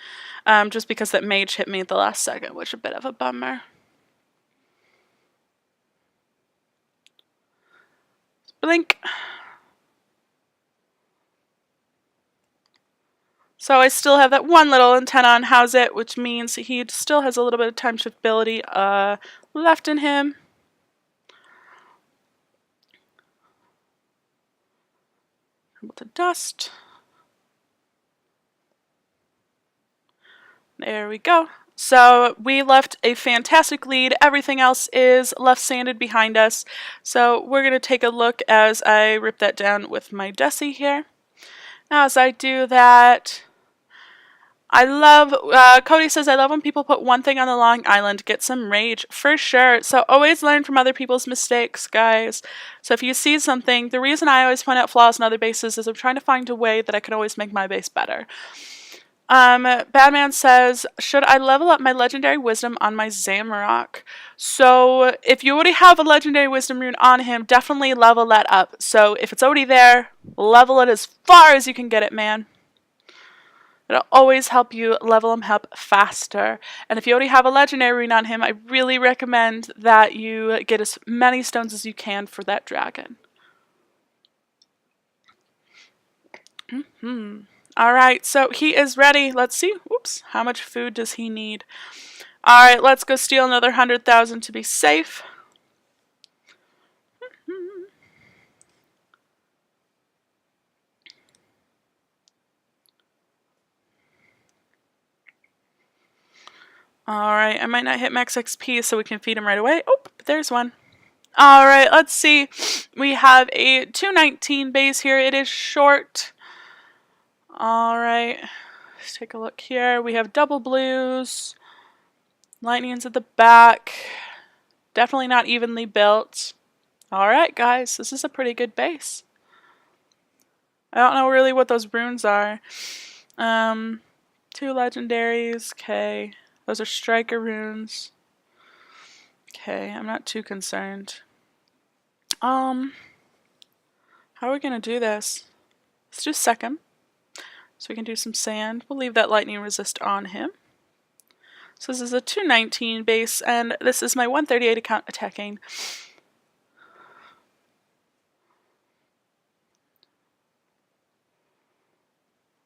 just because that mage hit me at the last second, which is a bit of a bummer. Blink. So I still have that one little antenna on How's It, which means he still has a little bit of time shift ability left in him. Able to dust. There we go. So we left a fantastic lead. Everything else is left sanded behind us. So we're going to take a look as I rip that down with my Desi here. Now as I do that, I love, Cody says, I love when people put one thing on the Long Island, get some rage, for sure. So always learn from other people's mistakes, guys. So if you see something, the reason I always point out flaws in other bases is I'm trying to find a way that I can always make my base better. Badman says, should I level up my Legendary Wisdom on my Zamorak? So if you already have a Legendary Wisdom rune on him, definitely level that up. So if it's already there, level it as far as you can get it, man. It'll always help you level him up faster. And if you already have a Legendary rune on him, I really recommend that you get as many stones as you can for that dragon. Alright, so he is ready. Let's see. Oops, how much food does he need? Alright, let's go steal another 100,000 to be safe. Alright, I might not hit max XP so we can feed him right away. Oh, there's one. Alright, let's see. We have a 219 base here. It is short. Alright, let's take a look here. We have double blues. Lightning's at the back. Definitely not evenly built. Alright, guys, this is a pretty good base. I don't know really what those runes are. 2 legendaries. Okay. Those are striker runes. Okay, I'm not too concerned. How are we gonna do this? Let's do second. So we can do some sand. We'll leave that lightning resist on him. So this is a 219 base, and this is my 138 account attacking.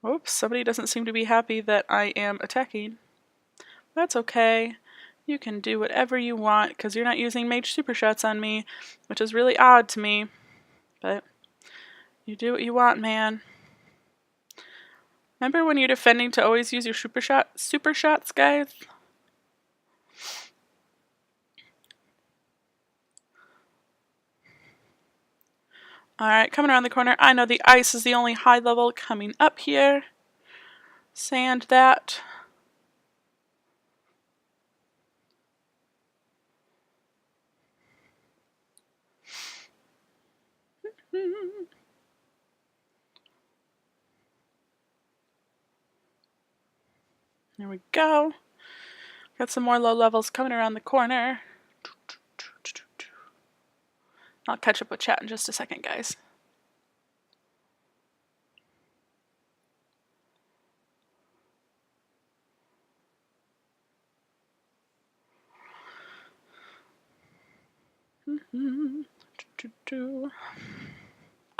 Oops, somebody doesn't seem to be happy that I am attacking. That's okay. You can do whatever you want because you're not using mage super shots on me, which is really odd to me. But you do what you want, man. Remember when you're defending to always use your super shots, guys? Alright, coming around the corner. I know the ice is the only high level coming up here. Sand that. There we go. Got some more low levels coming around the corner. I'll catch up with chat in just a second, guys.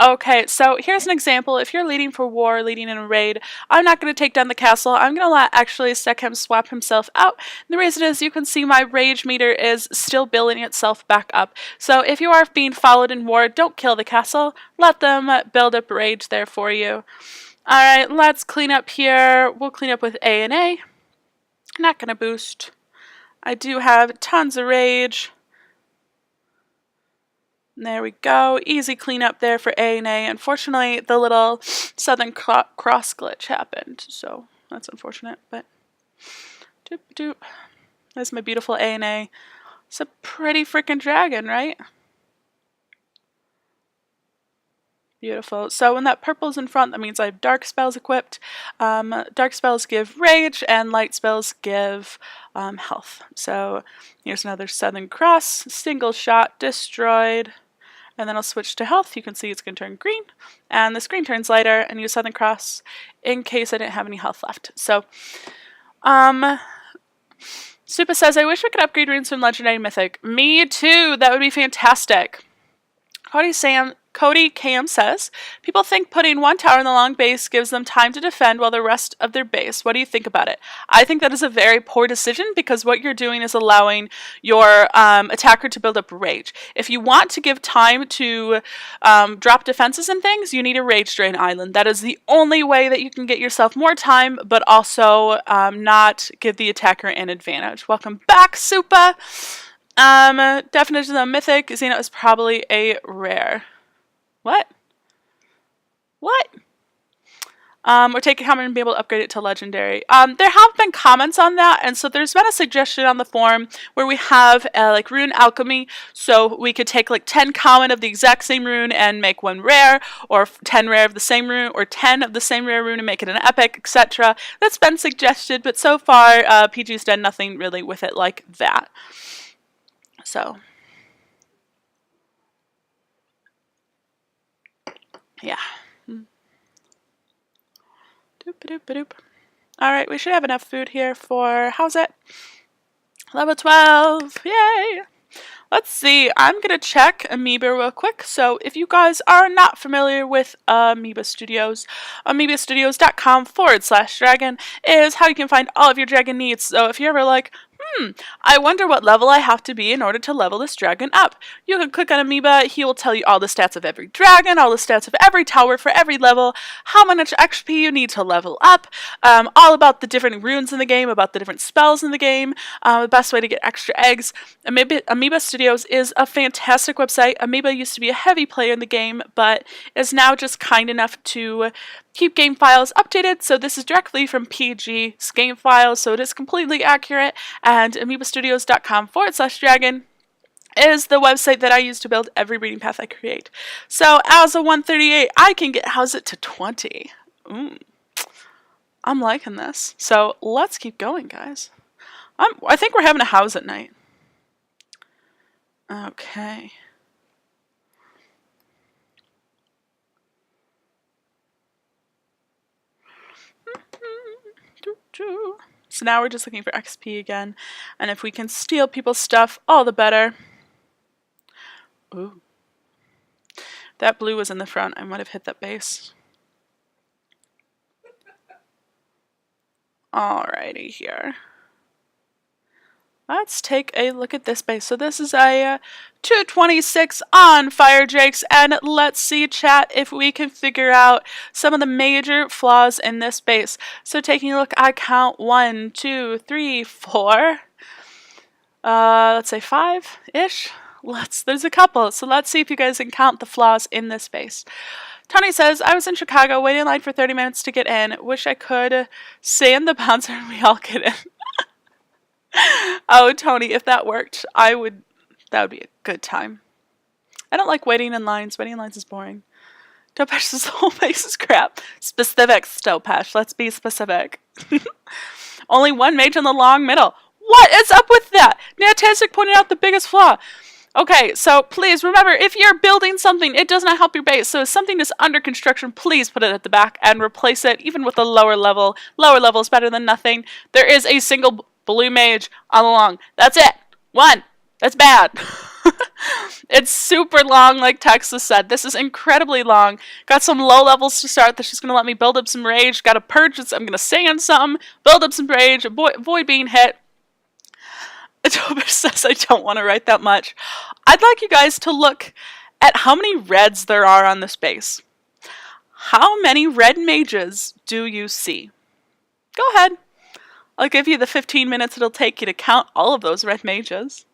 Okay, so here's an example. If you're leading for war, leading in a raid, I'm not going to take down the castle. I'm going to let actually Sekhem swap himself out. And the reason is you can see my rage meter is still building itself back up. So if you are being followed in war, don't kill the castle. Let them build up rage there for you. Alright, let's clean up here. We'll clean up with A and A. Not going to boost. I do have tons of rage. There we go. Easy cleanup there for A and A. Unfortunately, the little Southern Cross glitch happened, so that's unfortunate. But doop doop. There's my beautiful A and A. It's a pretty freaking dragon, right? Beautiful. So when that purple's in front, that means I have dark spells equipped. Dark spells give rage, and light spells give health. So here's another Southern Cross. Single shot, destroyed. And then I'll switch to health. You can see it's going to turn green. And the screen turns lighter, and use Southern Cross in case I didn't have any health left. So, Supa says, I wish we could upgrade runes from Legendary Mythic. Me too! That would be fantastic. Cody Cam says, people think putting one tower in the long base gives them time to defend while the rest of their base. What do you think about it? I think that is a very poor decision because what you're doing is allowing your attacker to build up rage. If you want to give time to drop defenses and things, you need a rage drain island. That is the only way that you can get yourself more time, but also not give the attacker an advantage. Welcome back, Supa! Definition of Mythic, Xeno is probably a rare. What? What? Or take a comment and be able to upgrade it to legendary. There have been comments on that, and so there's been a suggestion on the forum where we have like rune alchemy, so we could take like 10 common of the exact same rune and make one rare, or 10 rare of the same rune, or 10 of the same rare rune and make it an epic, etc. That's been suggested, but so far PG's done nothing really with it like that. So, yeah. Doop-a-doop-a-doop. Alright, we should have enough food here for, how's it? Level 12! Yay! Let's see, I'm going to check Amoeba real quick. So if you guys are not familiar with Amoeba Studios, amoebastudios.com/dragon is how you can find all of your dragon needs. So if you're ever like, I wonder what level I have to be in order to level this dragon up. You can click on Amoeba, he will tell you all the stats of every dragon, all the stats of every tower for every level, how much XP you need to level up, all about the different runes in the game, about the different spells in the game, the best way to get extra eggs. Amoeba Studios is a fantastic website. Amoeba used to be a heavy player in the game, but is now just kind enough to keep game files updated, so this is directly from PG's game files, so it is completely accurate, and amoebastudios.com/dragon is the website that I use to build every reading path I create. So as a 138, I can get how's it to 20. I'm liking this. So let's keep going, guys. I think we're having a house at night. Okay. So now we're just looking for XP again, and if we can steal people's stuff, all the better. Ooh. If that blue was in the front, I might have hit that base. Alrighty here. Let's take a look at this base. So this is a 226 on Fire Drakes, and let's see, chat, if we can figure out some of the major flaws in this base. So taking a look, I count 1, 2, 3, 4. Let's say 5-ish. There's a couple, so let's see if you guys can count the flaws in this base. Tony says, I was in Chicago, waiting in line for 30 minutes to get in. Wish I could sand the bouncer and we all get in. Oh, Tony, if that worked, that would be a good time. I don't like waiting in lines. Waiting in lines is boring. Stopesh says the whole base is crap. Specific, Stopesh. Let's be specific. Only one mage in the long middle. What is up with that? Natastic pointed out the biggest flaw. Okay, so please remember, if you're building something, it does not help your base. So if something is under construction, please put it at the back and replace it, even with a lower level. Lower level is better than nothing. There is a single blue mage all along. That's it. One. That's bad. It's super long, like Texas said. This is incredibly long. Got some low levels to start that's just going to let me build up some rage. Got to purge. I'm going to sand some, build up some rage, avoid being hit. Tober says I don't want to write that much. I'd like you guys to look at how many reds there are on this base. How many red mages do you see? Go ahead. I'll give you the 15 minutes it'll take you to count all of those red mages.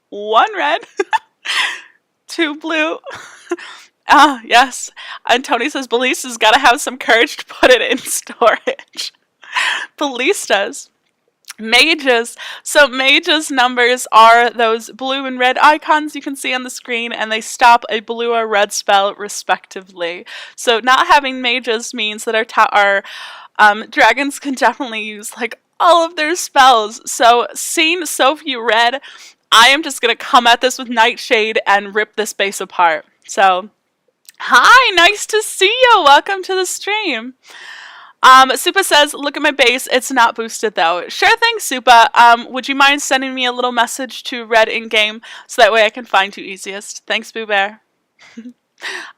One red. Two blue. Ah, yes. And Tony says Ballista's got to have some courage to put it in storage. Ballistas. Mages. So mages numbers are those blue and red icons you can see on the screen, and they stop a blue or red spell respectively. So not having mages means that our dragons can definitely use like all of their spells. So seeing so few red, I am just going to come at this with Nightshade and rip this base apart. So, hi, nice to see you. Welcome to the stream. Supa says, look at my base. It's not boosted though. Sure thing, Supa. Would you mind sending me a little message to Red in-game so that way I can find you easiest? Thanks, Boo Bear.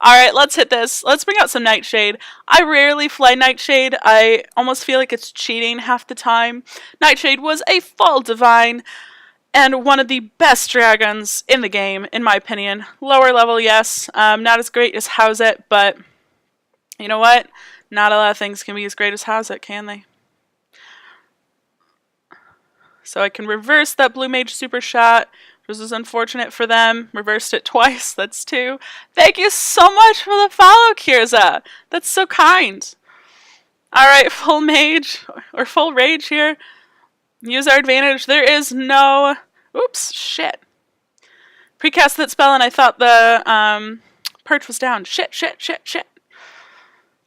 Alright, let's hit this. Let's bring out some Nightshade. I rarely fly Nightshade. I almost feel like it's cheating half the time. Nightshade was a fall divine and one of the best dragons in the game, in my opinion. Lower level, yes. Not as great as Howzit, but you know what? Not a lot of things can be as great as Howzit, can they? So I can reverse that blue mage super shot. This is unfortunate for them. Reversed it twice. That's 2. Thank you so much for the follow, Kirza. That's so kind. Alright, full mage, or full rage here. Use our advantage. There is no... Oops, shit. Precast that spell and I thought the perch was down. Shit.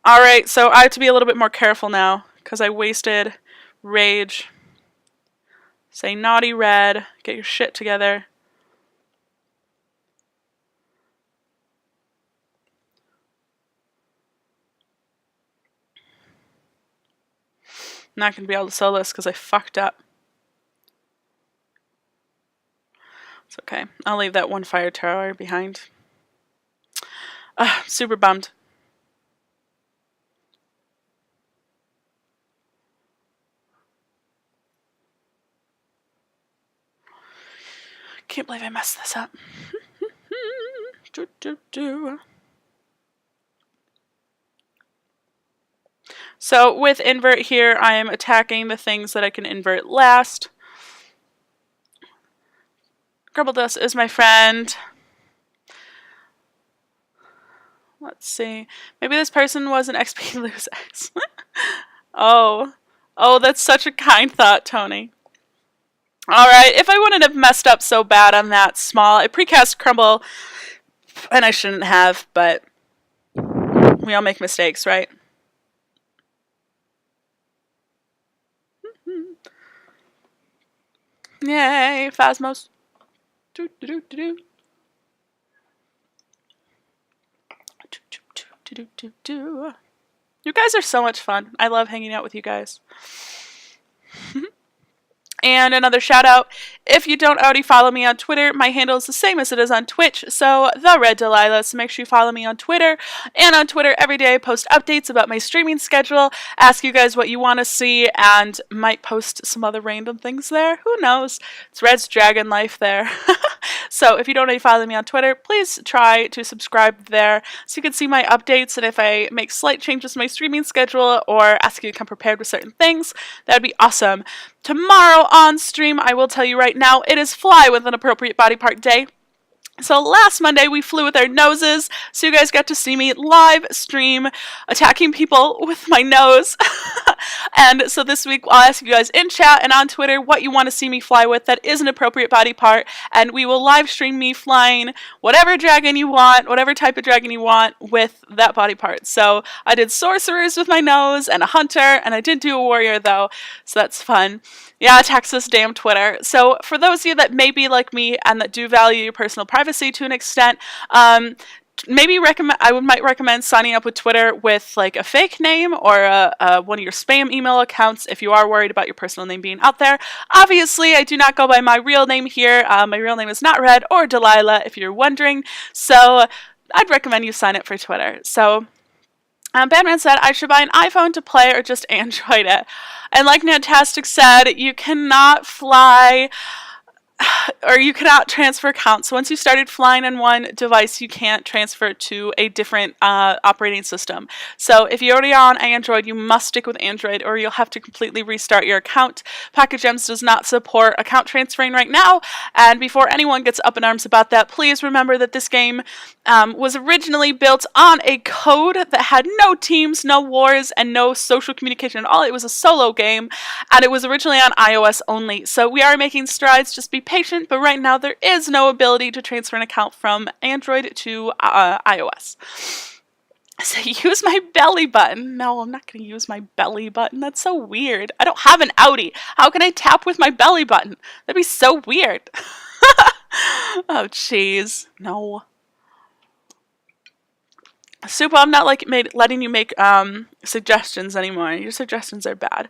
Alright, so I have to be a little bit more careful now, because I wasted rage. Say naughty red. Get your shit together. I'm not going to be able to sell this because I fucked up. It's okay. I'll leave that one fire tower behind. Super bummed. Can't believe I messed this up. So with invert here, I am attacking the things that I can invert last. Grubbledust is my friend. Let's see. Maybe this person was an XP losers. Oh, that's such a kind thought, Tony. Alright, if I wouldn't have messed up so bad on that small, I precast Crumble, and I shouldn't have, but we all make mistakes, right? Yay, Phasmos. You guys are so much fun. I love hanging out with you guys. And another shout out, if you don't already follow me on Twitter, my handle is the same as it is on Twitch, so The Red Delilah, so make sure you follow me on Twitter. And on Twitter, every day I post updates about my streaming schedule, ask you guys what you want to see, and might post some other random things there. Who knows? It's Red's Dragon Life there. So if you don't already follow me on Twitter, please try to subscribe there so you can see my updates, and if I make slight changes to my streaming schedule or ask you to come prepared with certain things, that would be awesome. Tomorrow on stream, I will tell you right now, it is Fly with an Appropriate Body Part Day. So last Monday we flew with our noses, so you guys got to see me live stream attacking people with my nose. And so this week I'll ask you guys in chat and on Twitter what you want to see me fly with that is an appropriate body part, and we will live stream me flying whatever dragon you want, whatever type of dragon you want with that body part. So I did sorcerers with my nose and a hunter, and I did do a warrior though, so that's fun. Yeah, Texas, damn Twitter. So for those of you that may be like me and that do value your personal privacy to an extent, maybe might recommend signing up with Twitter with like a fake name or one of your spam email accounts if you are worried about your personal name being out there. Obviously, I do not go by my real name here. My real name is not Red or Delilah, if you're wondering. So I'd recommend you sign up for Twitter. So Batman said I should buy an iPhone to play or just Android it. And like Nantastic said, you cannot fly or you cannot transfer accounts. Once you started flying on one device, you can't transfer it to a different operating system. So if you already are on Android, you must stick with Android or you'll have to completely restart your account. Pocket Gems does not support account transferring right now, and before anyone gets up in arms about that, please remember that this game was originally built on a code that had no teams, no wars, and no social communication at all. It was a solo game, and it was originally on iOS only. So we are making strides, just be patient, but right now there is no ability to transfer an account from Android to iOS. So use my belly button. No, I'm not going to use my belly button. That's so weird. I don't have an Audi. How can I tap with my belly button? That'd be so weird. Oh, jeez. No. Super, I'm not letting you make suggestions anymore. Your suggestions are bad.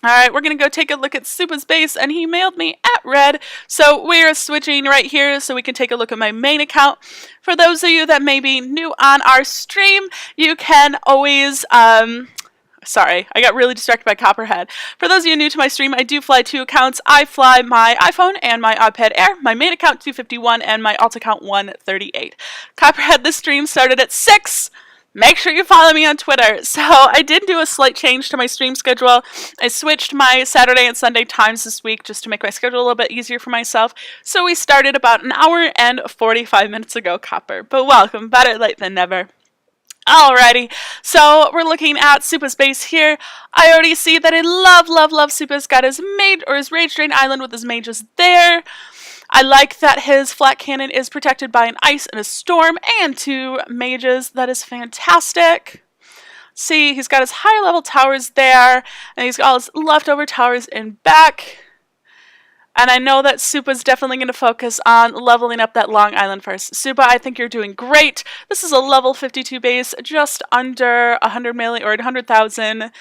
Alright, we're going to go take a look at Supa's base, and he mailed me at Red. So we are switching right here so we can take a look at my main account. For those of you that may be new on our stream, you can always, sorry, I got really distracted by Copperhead. For those of you new to my stream, I do fly 2 accounts. I fly my iPhone and my iPad Air, my main account 251, and my alt account 138. Copperhead, this stream started at 6. Make sure you follow me on Twitter. So I did do a slight change to my stream schedule. I switched my Saturday and Sunday times this week just to make my schedule a little bit easier for myself. So we started about an hour and 45 minutes ago, Copper. But welcome, better late than never. Alrighty, so we're looking at Supa's base here. I already see that I love Supa's got his Rage Drain Island with his mages there. I like that his flat cannon is protected by an ice and a storm and 2 mages. That is fantastic. See, he's got his higher level towers there, and he's got all his leftover towers in back. And I know that Supa's definitely going to focus on leveling up that Long Island first. Supa, I think you're doing great. This is a level 52 base, just under 100 million or 100,000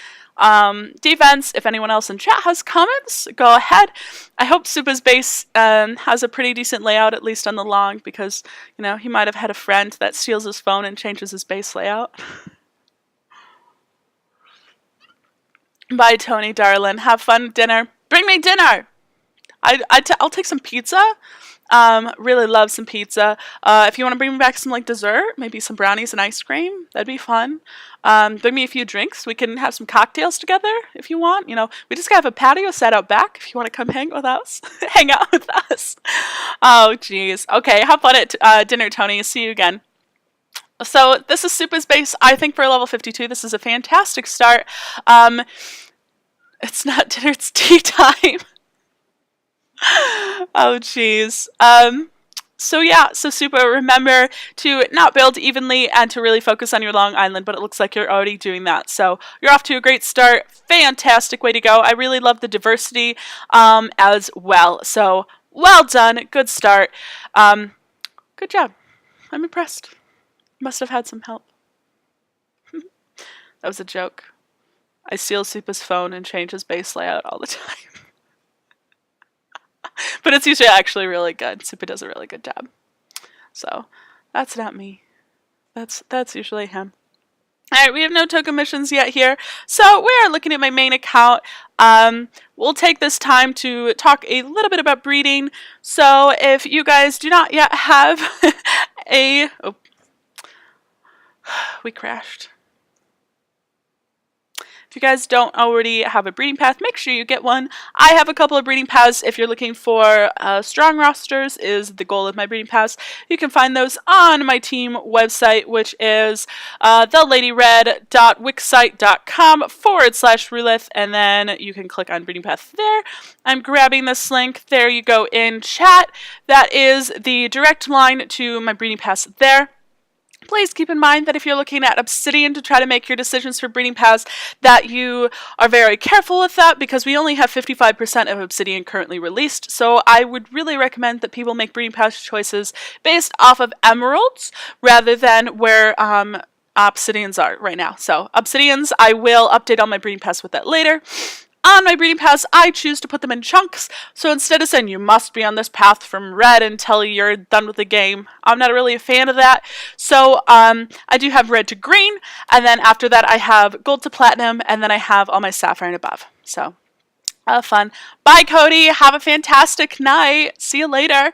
defense. If anyone else in chat has comments, go ahead. I hope Supa's base has a pretty decent layout, at least on the long, because, you know, he might have had a friend that steals his phone and changes his base layout. Bye, Tony, darling. Have fun dinner. Bring me dinner! I'll take some pizza. Really love some pizza. If you want to bring me back some like dessert, maybe some brownies and ice cream, that'd be fun. Bring me a few drinks. We can have some cocktails together if you want. You know, we just have a patio set out back if you want to come hang with us. Hang out with us. Oh, jeez. Okay, have fun at dinner, Tony. See you again. So this is Supa's base. I think for level 52, this is a fantastic start. It's not dinner, it's tea time. Oh, jeez. So yeah, so Supa, remember to not build evenly and to really focus on your Long Island, but it looks like you're already doing that. So you're off to a great start. Fantastic way to go. I really love the diversity as well. So well done. Good start. Good job. I'm impressed. Must have had some help. That was a joke. I steal Supa's phone and change his base layout all the time. But it's usually actually really good. Supa does a really good job. So that's not me. That's usually him. Alright, we have no token missions yet here. So we are looking at my main account. We'll take this time to talk a little bit about breeding. So if you guys do not yet have a... Oh. We crashed. If you guys don't already have a breeding path, make sure you get one. I have a couple of breeding paths. If you're looking for strong rosters is the goal of my breeding paths. You can find those on my team website, which is theladyred.wixsite.com/Rulith, and then you can click on breeding path there. I'm grabbing this link. There you go in chat. That is the direct line to my breeding paths there. Please keep in mind that if you're looking at Obsidian to try to make your decisions for breeding paths, that you are very careful with that, because we only have 55% of Obsidian currently released. So I would really recommend that people make breeding path choices based off of emeralds rather than where Obsidians are right now. So Obsidians, I will update on my breeding paths with that later. On my breeding paths, I choose to put them in chunks. So instead of saying you must be on this path from red until you're done with the game, I'm not really a fan of that. So I do have red to green, and then after that I have gold to platinum, and then I have all my sapphire and above. So have fun. Bye, Cody. Have a fantastic night. See you later.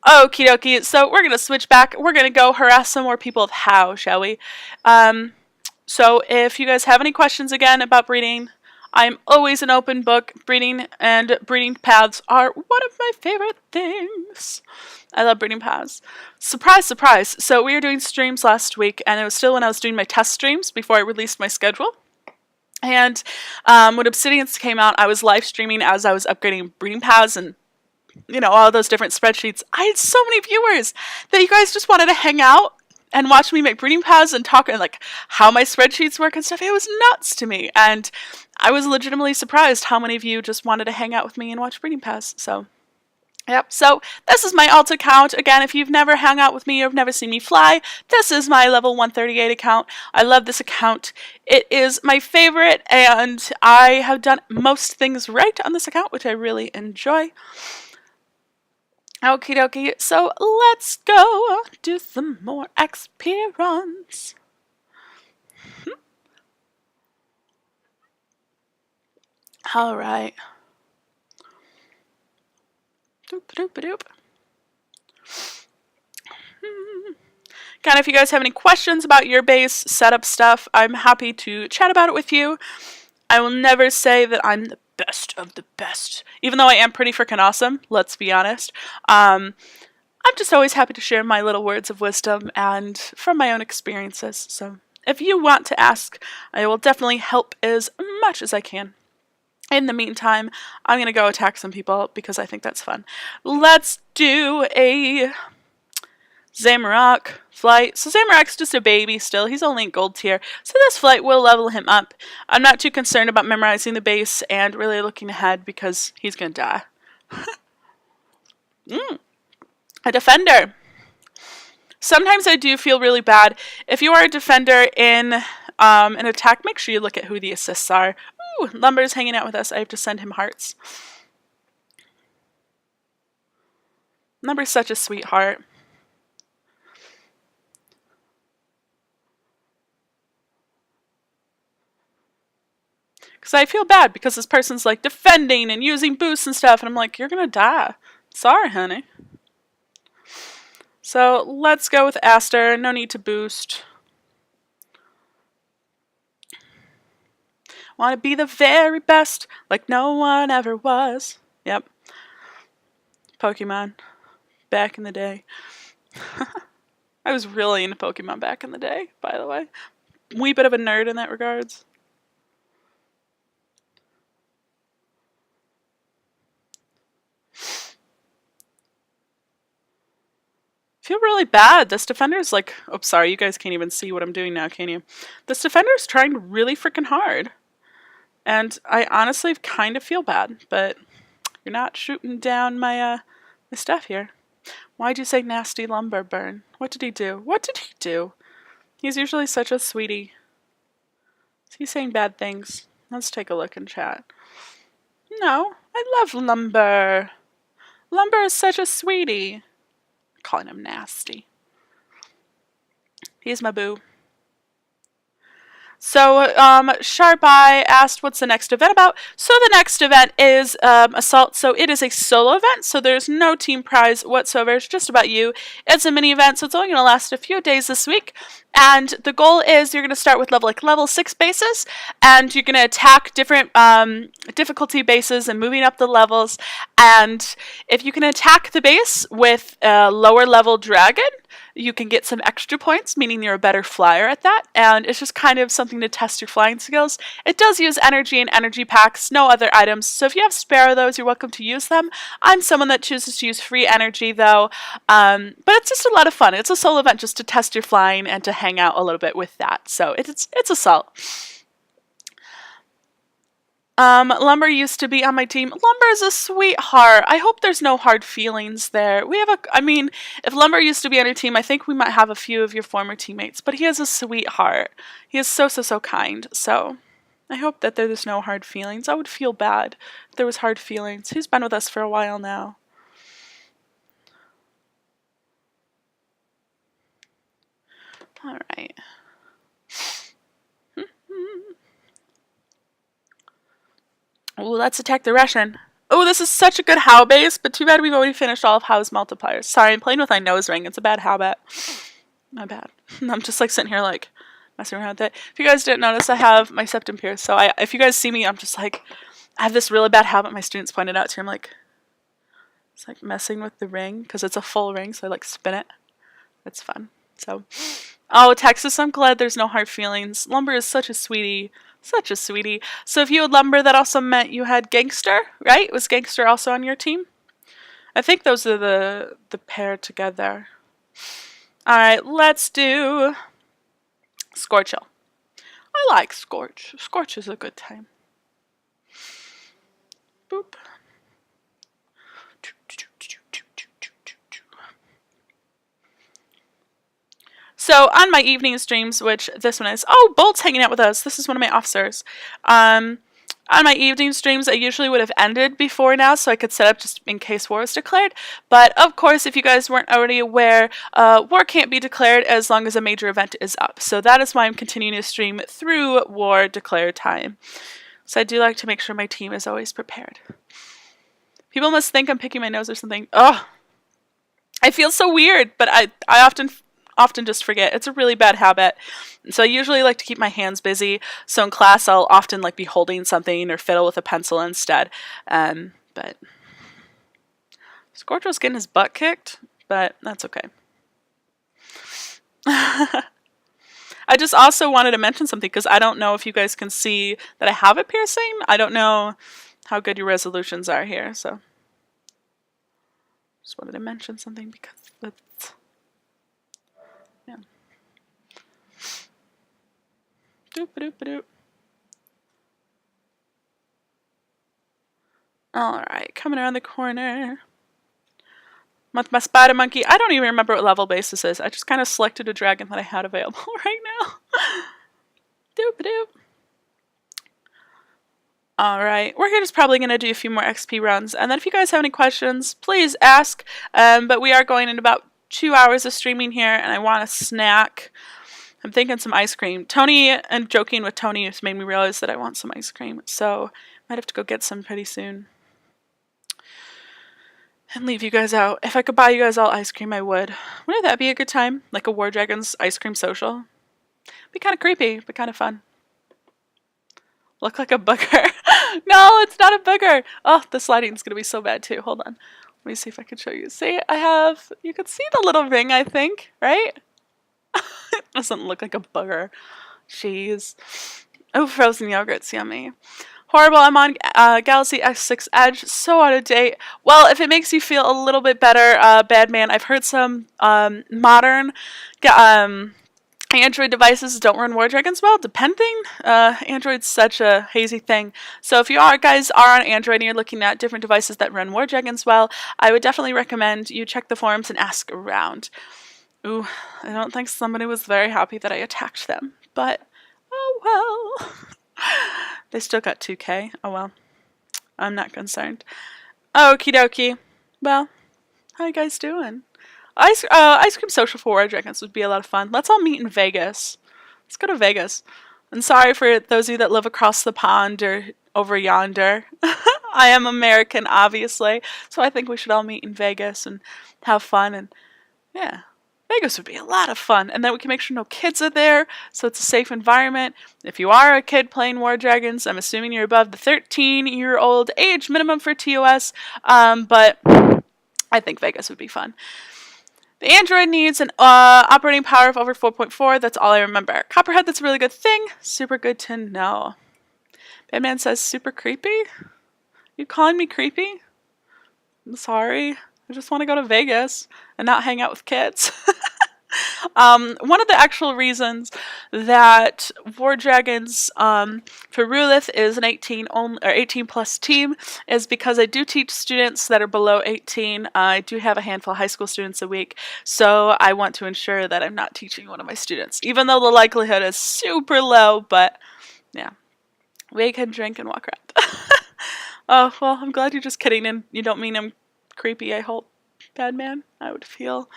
Okie dokie. So we're going to switch back. We're going to go harass some more people with how, shall we? So if you guys have any questions again about breeding, I'm always an open book. Breeding and breeding paths are one of my favorite things. I love breeding paths. Surprise, surprise. So we were doing streams last week, and it was still when I was doing my test streams before I released my schedule. And when Obsidians came out, I was live streaming as I was upgrading breeding paths and, you know, all those different spreadsheets. I had so many viewers that you guys just wanted to hang out and watch me make breeding paths and talk and like how my spreadsheets work and stuff. It was nuts to me. And I was legitimately surprised how many of you just wanted to hang out with me and watch breeding paths. So, yep. So this is my alt account. Again, if you've never hung out with me or have never seen me fly, this is my level 138 account. I love this account. It is my favorite, and I have done most things right on this account, which I really enjoy. Okie dokie, so let's go do some more XP runs. Alright. Doop doop doop. Again, if you guys have any questions about your base setup stuff, I'm happy to chat about it with you. I will never say that I'm the best of the best, even though I am pretty freaking awesome, let's be honest. I'm just always happy to share my little words of wisdom and from my own experiences. So if you want to ask, I will definitely help as much as I can. In the meantime, I'm going to go attack some people because I think that's fun. Let's do a Zamorak flight. So Zamorak's just a baby still. He's only in gold tier. So this flight will level him up. I'm not too concerned about memorizing the base and really looking ahead because he's going to die. A defender. Sometimes I do feel really bad. If you are a defender in an attack, make sure you look at who the assists are. Ooh, Lumber's hanging out with us. I have to send him hearts. Lumber's such a sweetheart. Because I feel bad because this person's like defending and using boosts and stuff, and I'm like, you're gonna die. Sorry, honey. So let's go with Aster. No need to boost. Want to be the very best, like no one ever was. Yep. Pokemon. Back in the day. I was really into Pokemon back in the day, by the way. Wee bit of a nerd in that regards. Feel really bad. This defender's like, oh, sorry, you guys can't even see what I'm doing now, can you? This defender's trying really freaking hard. And I honestly kind of feel bad, but you're not shooting down my stuff here. Why'd you say nasty lumber burn? What did he do? What did he do? He's usually such a sweetie. Is he saying bad things? Let's take a look in chat. No, I love Lumber. Lumber is such a sweetie. I'm calling him nasty. He's my boo. So, Sharp Eye asked, what's the next event about? So the next event is Assault. So it is a solo event, so there's no team prize whatsoever. It's just about you. It's a mini event, so it's only going to last a few days this week. And the goal is you're going to start with level 6 bases, and you're going to attack different difficulty bases and moving up the levels. And if you can attack the base with a lower level dragon, you can get some extra points, meaning you're a better flyer at that, and it's just kind of something to test your flying skills. It does use energy and energy packs, no other items, so if you have spare of those, you're welcome to use them. I'm someone that chooses to use free energy, though, but it's just a lot of fun. It's a solo event just to test your flying and to hang out a little bit with that, so it's Assault. Lumber used to be on my team. Lumber is a sweetheart. I hope there's no hard feelings there. I mean, if Lumber used to be on your team, I think we might have a few of your former teammates, but he is a sweetheart. He is so kind. So I hope that there's no hard feelings. I would feel bad if there was hard feelings. He's been with us for a while now. All right. Oh, let's attack the Russian. Oh, this is such a good How base, but too bad we've already finished all of How's multipliers. Sorry, I'm playing with my nose ring. It's a bad habit. My bad. I'm just like sitting here like messing around with it. If you guys didn't notice, I have my septum pierced. So if you guys see me, I'm just like, I have this really bad habit my students pointed out to me. I'm like, it's like messing with the ring because it's a full ring. So I like spin it. It's fun. So, oh, Texas, I'm glad there's no hard feelings. Lumber is such a sweetie. Such a sweetie. So if you had Lumber, that also meant you had Gangster, right? Was Gangster also on your team? I think those are the pair together. Alright, let's do Scorchill. I like Scorch. Scorch is a good time. Boop. So on my evening streams, which this one is, oh, Bolt's hanging out with us. This is one of my officers. On my evening streams, I usually would have ended before now, so I could set up just in case war was declared. But of course, if you guys weren't already aware, war can't be declared as long as a major event is up. So that is why I'm continuing to stream through war declared time. So I do like to make sure my team is always prepared. People must think I'm picking my nose or something. Oh, I feel so weird, but I often just forget. It's a really bad habit. So I usually like to keep my hands busy. So in class, I'll often like be holding something or fiddle with a pencil instead. But Scorch was getting his butt kicked, but that's okay. I just also wanted to mention something because I don't know if you guys can see that I have a piercing. I don't know how good your resolutions are here, so just wanted to mention something because that's, yeah. Doop-a-doop-a-doop. Alright, coming around the corner. With my spider monkey, I don't even remember what level base this is. I just kind of selected a dragon that I had available right now. Doop-a-doop. Alright, we're here just probably going to do a few more XP runs, and then if you guys have any questions, please ask. But we are going in about 2 hours of streaming here, and I want a snack. I'm thinking some ice cream. Tony, and joking with Tony has made me realize that I want some ice cream, so I might have to go get some pretty soon. And leave you guys out. If I could buy you guys all ice cream, I would. Wouldn't that be a good time? Like a War Dragons ice cream social? Be kind of creepy, but kind of fun. Look like a booger. No, it's not a booger. Oh, the sliding's going to be so bad too. Hold on. Let me see if I can show you. See, you can see the little ring, I think, right? It doesn't look like a booger. Jeez. Oh, frozen yogurt's yummy. Horrible, I'm on Galaxy S6 Edge, so out of date. Well, if it makes you feel a little bit better, Badman, I've heard some modern Android devices don't run War Dragons well, depending. Android's such a hazy thing. So if you guys are on Android and you're looking at different devices that run War Dragons well, I would definitely recommend you check the forums and ask around. Ooh, I don't think somebody was very happy that I attacked them, but oh well. They still got 2K. Oh well. I'm not concerned. Okie dokie. Well, how you guys doing? Ice cream social for War Dragons would be a lot of fun. Let's all meet in Vegas. Let's go to Vegas. And sorry for those of you that live across the pond or over yonder. I am American, obviously, so I think we should all meet in Vegas and have fun. And yeah, Vegas would be a lot of fun. And then we can make sure no kids are there, so it's a safe environment. If you are a kid playing War Dragons, I'm assuming you're above the 13-year-old age minimum for TOS, but I think Vegas would be fun. The Android needs an operating power of over 4.4. That's all I remember. Copperhead, that's a really good thing. Super good to know. Batman says super creepy? You calling me creepy? I'm sorry. I just want to go to Vegas and not hang out with kids. One of the actual reasons that War Dragons for Rulith is an 18 plus team is because I do teach students that are below 18. I do have a handful of high school students a week, so I want to ensure that I'm not teaching one of my students, even though the likelihood is super low. But yeah, we can drink and walk around. Oh, well, I'm glad you're just kidding and you don't mean I'm creepy, I hope, Badman. I would feel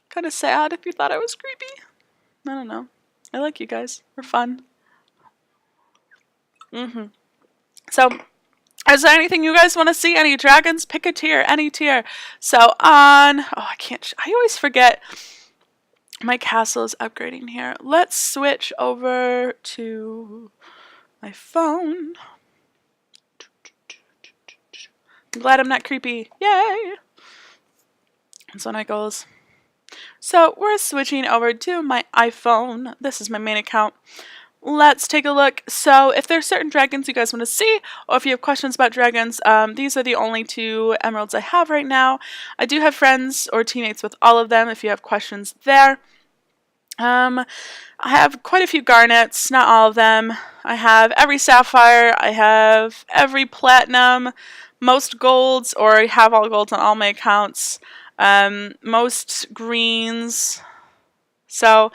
kind of sad if you thought I was creepy. I don't know. I like you guys. We're fun. So, is there anything you guys want to see? Any dragons? Pick a tier. Any tier. So, I always forget my castle is upgrading here. Let's switch over to my phone. I'm glad I'm not creepy. Yay! That's when it goes. So we're switching over to my iPhone. This is my main account. Let's take a look. So if there's certain dragons you guys want to see, or if you have questions about dragons, these are the only 2 emeralds I have right now. I do have friends or teammates with all of them if you have questions there. I have quite a few garnets, not all of them. I have every sapphire. I have every platinum, most golds, or I have all golds on all my accounts. Most greens. So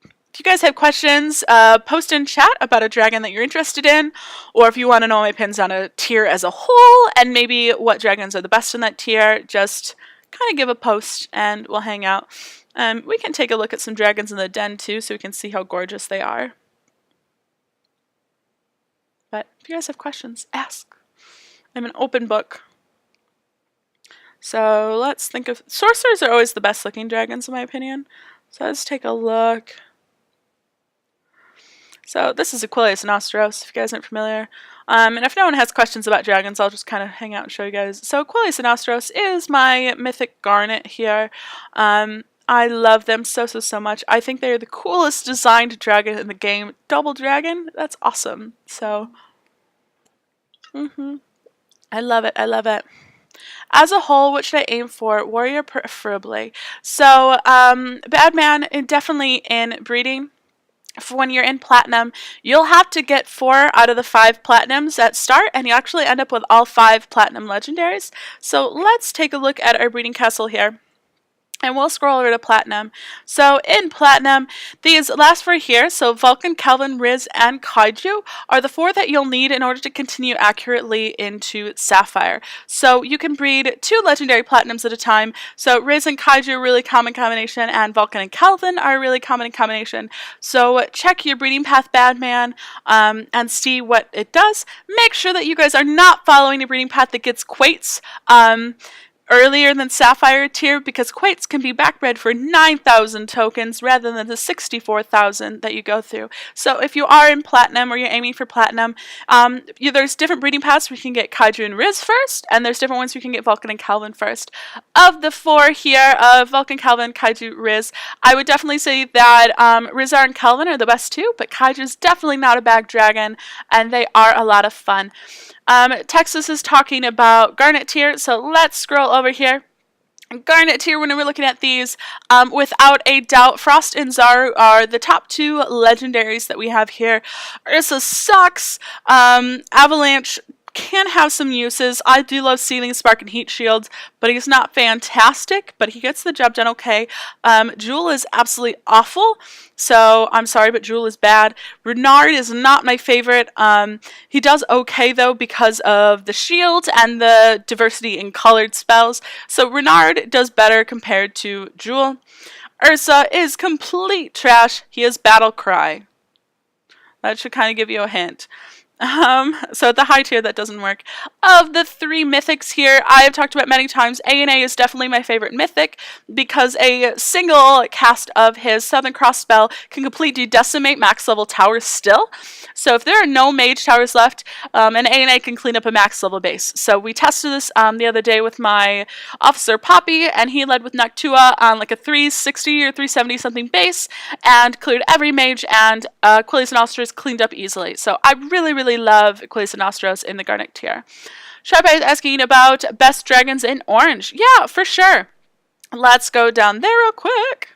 if you guys have questions, post in chat about a dragon that you're interested in, or if you want to know my pins on a tier as a whole and maybe what dragons are the best in that tier, just kind of give a post and we'll hang out. We can take a look at some dragons in the den too, so we can see how gorgeous they are. But if you guys have questions, ask. I'm an open book. So let's think of... Sorcerers are always the best looking dragons in my opinion. So let's take a look. So this is Aquilius Nostros, if you guys aren't familiar. And if no one has questions about dragons, I'll just kind of hang out and show you guys. So Aquilius Nostros is my mythic garnet here. I love them so much. I think they're the coolest designed dragon in the game. Double dragon? That's awesome. So, I love it. I love it. As a whole, what should I aim for? Warrior preferably. So, Badman, definitely in breeding. For when you're in platinum, you'll have to get 4 out of the 5 platinums at start, and you actually end up with all 5 platinum legendaries. So let's take a look at our breeding castle here. And we'll scroll over to Platinum. So in Platinum, these last 4 here, so Vulcan, Calvin, Riz, and Kaiju, are the 4 that you'll need in order to continue accurately into Sapphire. So you can breed 2 legendary Platinums at a time. So Riz and Kaiju are a really common combination, and Vulcan and Calvin are a really common combination. So check your breeding path, Badman, and see what it does. Make sure that you guys are not following a breeding path that gets Quates. Earlier than Sapphire tier, because Quates can be backbred for 9,000 tokens rather than the 64,000 that you go through. So if you are in Platinum or you're aiming for Platinum, there's different breeding paths where you can get Kaiju and Riz first, and there's different ones where you can get Vulcan and Calvin first. Of the 4 here, Vulcan, Calvin, Kaiju, Riz, I would definitely say that Rizar and Calvin are the best 2, but Kaiju is definitely not a bad dragon, and they are a lot of fun. Texas is talking about Garnet tier, so let's scroll over here. Garnet tier, when we're looking at these, without a doubt, Frost and Zaru are the top 2 legendaries that we have here. Ursa sucks. Avalanche can have some uses. I do love Sealing Spark and Heat Shields, but he's not fantastic, but he gets the job done okay. Jewel is absolutely awful, so I'm sorry, but Jewel is bad. Renard is not my favorite. He does okay, though, because of the shield and the diversity in colored spells, so Renard does better compared to Jewel. Ursa is complete trash. He has Battle Cry. That should kind of give you a hint. So at the high tier, that doesn't work. Of the 3 mythics here, I have talked about many times, ANA is definitely my favorite mythic because a single cast of his Southern Cross spell can completely decimate max level towers still. So if there are no mage towers left, an ANA can clean up a max level base. So we tested this the other day with my officer Poppy, and he led with Noctua on like a 360 or 370 something base and cleared every mage, and Aquilius and Ostros cleaned up easily. So I really love Aquilius and Ostros in the Garnet tier. Sharpeye is asking about best dragons in orange. Yeah, for sure. Let's go down there real quick.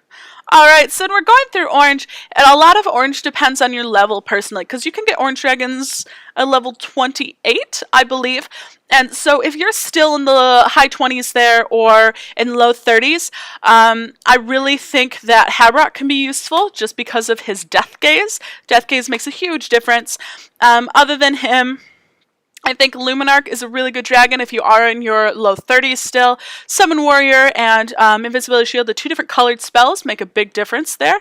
Alright, so we're going through orange, and a lot of orange depends on your level personally, because you can get orange dragons at level 28, I believe. And so if you're still in the high 20s there or in low 30s, I really think that Habrock can be useful just because of his Death Gaze. Death Gaze makes a huge difference. Other than him, I think Luminarch is a really good dragon if you are in your low 30s still. Summon Warrior and Invisibility Shield, the 2 different colored spells, make a big difference there.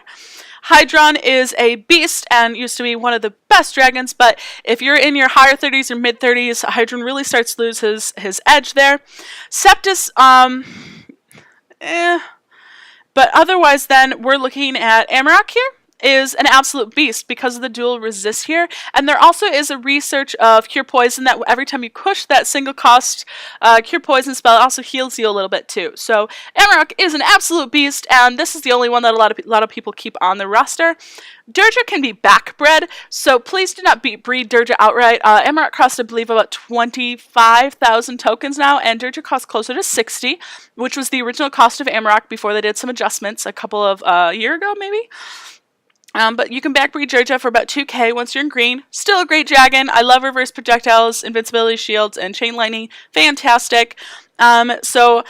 Hydron is a beast and used to be one of the best dragons, but if you're in your higher 30s or mid 30s, Hydron really starts to lose his edge there. Septus, but otherwise then we're looking at Amarok here. Is an absolute beast because of the dual resist here, and there also is a research of Cure Poison that every time you push that single cost Cure Poison spell, it also heals you a little bit too. So Amarok is an absolute beast, and this is the only one that a lot of people keep on the roster. Durja can be backbred, so please do not breed Durja outright. Amarok costs, I believe, about 25,000 tokens now, and Durja costs closer to 60, which was the original cost of Amarok before they did some adjustments a couple of year ago maybe. But you can backbreed Durja for about 2k once you're in green. Still a great dragon. I love reverse projectiles, invincibility shields, and chain lightning. Fantastic. So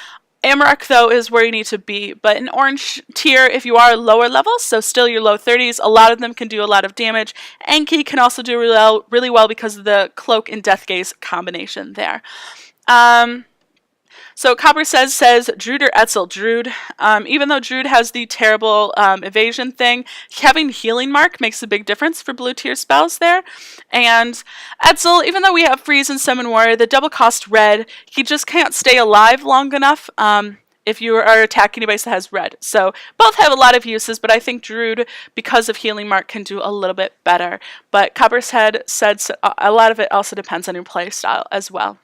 Amarok, though, is where you need to be. But in orange tier, if you are lower levels, so still your low 30s, a lot of them can do a lot of damage. Enki can also do really well because of the Cloak and Death Gaze combination there. So Copper says Druid or Etzel? Druid. Even though Druid has the terrible evasion thing, having Healing Mark makes a big difference for blue tier spells there. And Etzel, even though we have Freeze and Summon Warrior, the double cost red, he just can't stay alive long enough if you are attacking a base that has red. So both have a lot of uses, but I think Druid, because of Healing Mark, can do a little bit better. But Copper's Head said a lot of it also depends on your play style as well.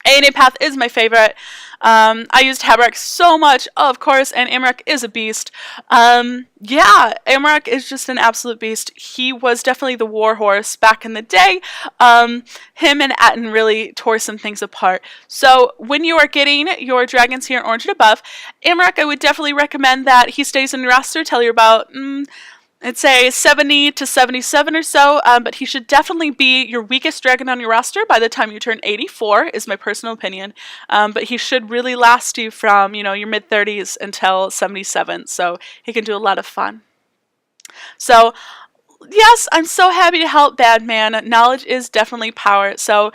ANA Path is my favorite. I used Habrock so much, of course, and Amarok is a beast. Yeah, Amarok is just an absolute beast. He was definitely the war horse back in the day. Him and Atten really tore some things apart. So when you are getting your dragons here in orange and above, Amarok, I would definitely recommend that he stays in your roster till you're about... I'd say 70 to 77 or so, but he should definitely be your weakest dragon on your roster by the time you turn 84, is my personal opinion. But he should really last you from, your mid-30s until 77, so he can do a lot of fun. So, yes, I'm so happy to help Badman. Knowledge is definitely power, so...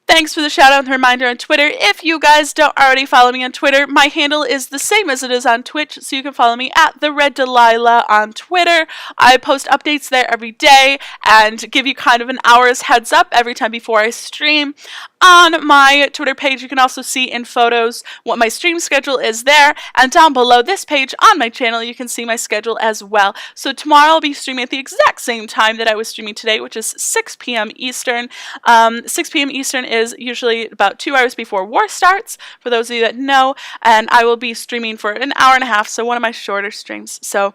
Thanks for the shout out and the reminder on Twitter. If you guys don't already follow me on Twitter, my handle is the same as it is on Twitch, so you can follow me at The Red Delilah on Twitter. I post updates there every day and give you kind of an hour's heads up every time before I stream. On my Twitter page, you can also see in photos what my stream schedule is there, and down below this page on my channel, you can see my schedule as well. So tomorrow I'll be streaming at the exact same time that I was streaming today, which is 6 p.m. Eastern. 6 p.m. Eastern is usually about 2 hours before war starts, for those of you that know, and I will be streaming for an hour and a half, so one of my shorter streams. So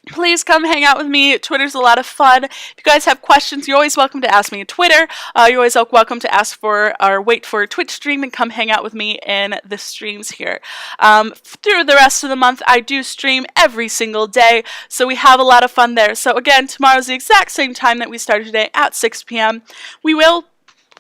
please come hang out with me. Twitter's a lot of fun. If you guys have questions, you're always welcome to ask me on Twitter. You're always welcome to ask for or wait for a Twitch stream and come hang out with me in the streams here. Through the rest of the month, I do stream every single day, so we have a lot of fun there. So again, tomorrow's the exact same time that we started today at 6 p.m. We will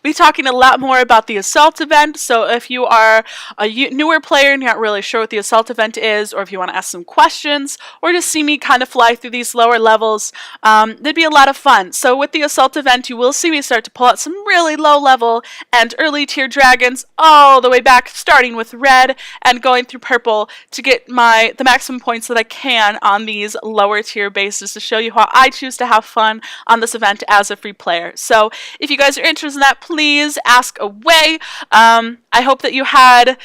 be talking a lot more about the Assault event, so if you are a newer player and you're not really sure what the Assault event is, or if you want to ask some questions, or just see me kind of fly through these lower levels, that'd be a lot of fun. So with the Assault event, you will see me start to pull out some really low level and early tier dragons all the way back, starting with red and going through purple to get the maximum points that I can on these lower tier bases to show you how I choose to have fun on this event as a free player. So if you guys are interested in that, please ask away. I hope that you had,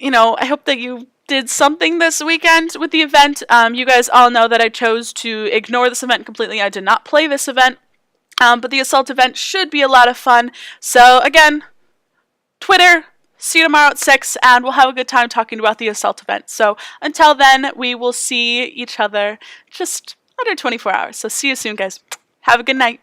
I hope that you did something this weekend with the event. You guys all know that I chose to ignore this event completely. I did not play this event, but the Assault event should be a lot of fun. So again, Twitter, see you tomorrow at 6, and we'll have a good time talking about the Assault event. So until then, we will see each other just under 24 hours. So see you soon, guys. Have a good night.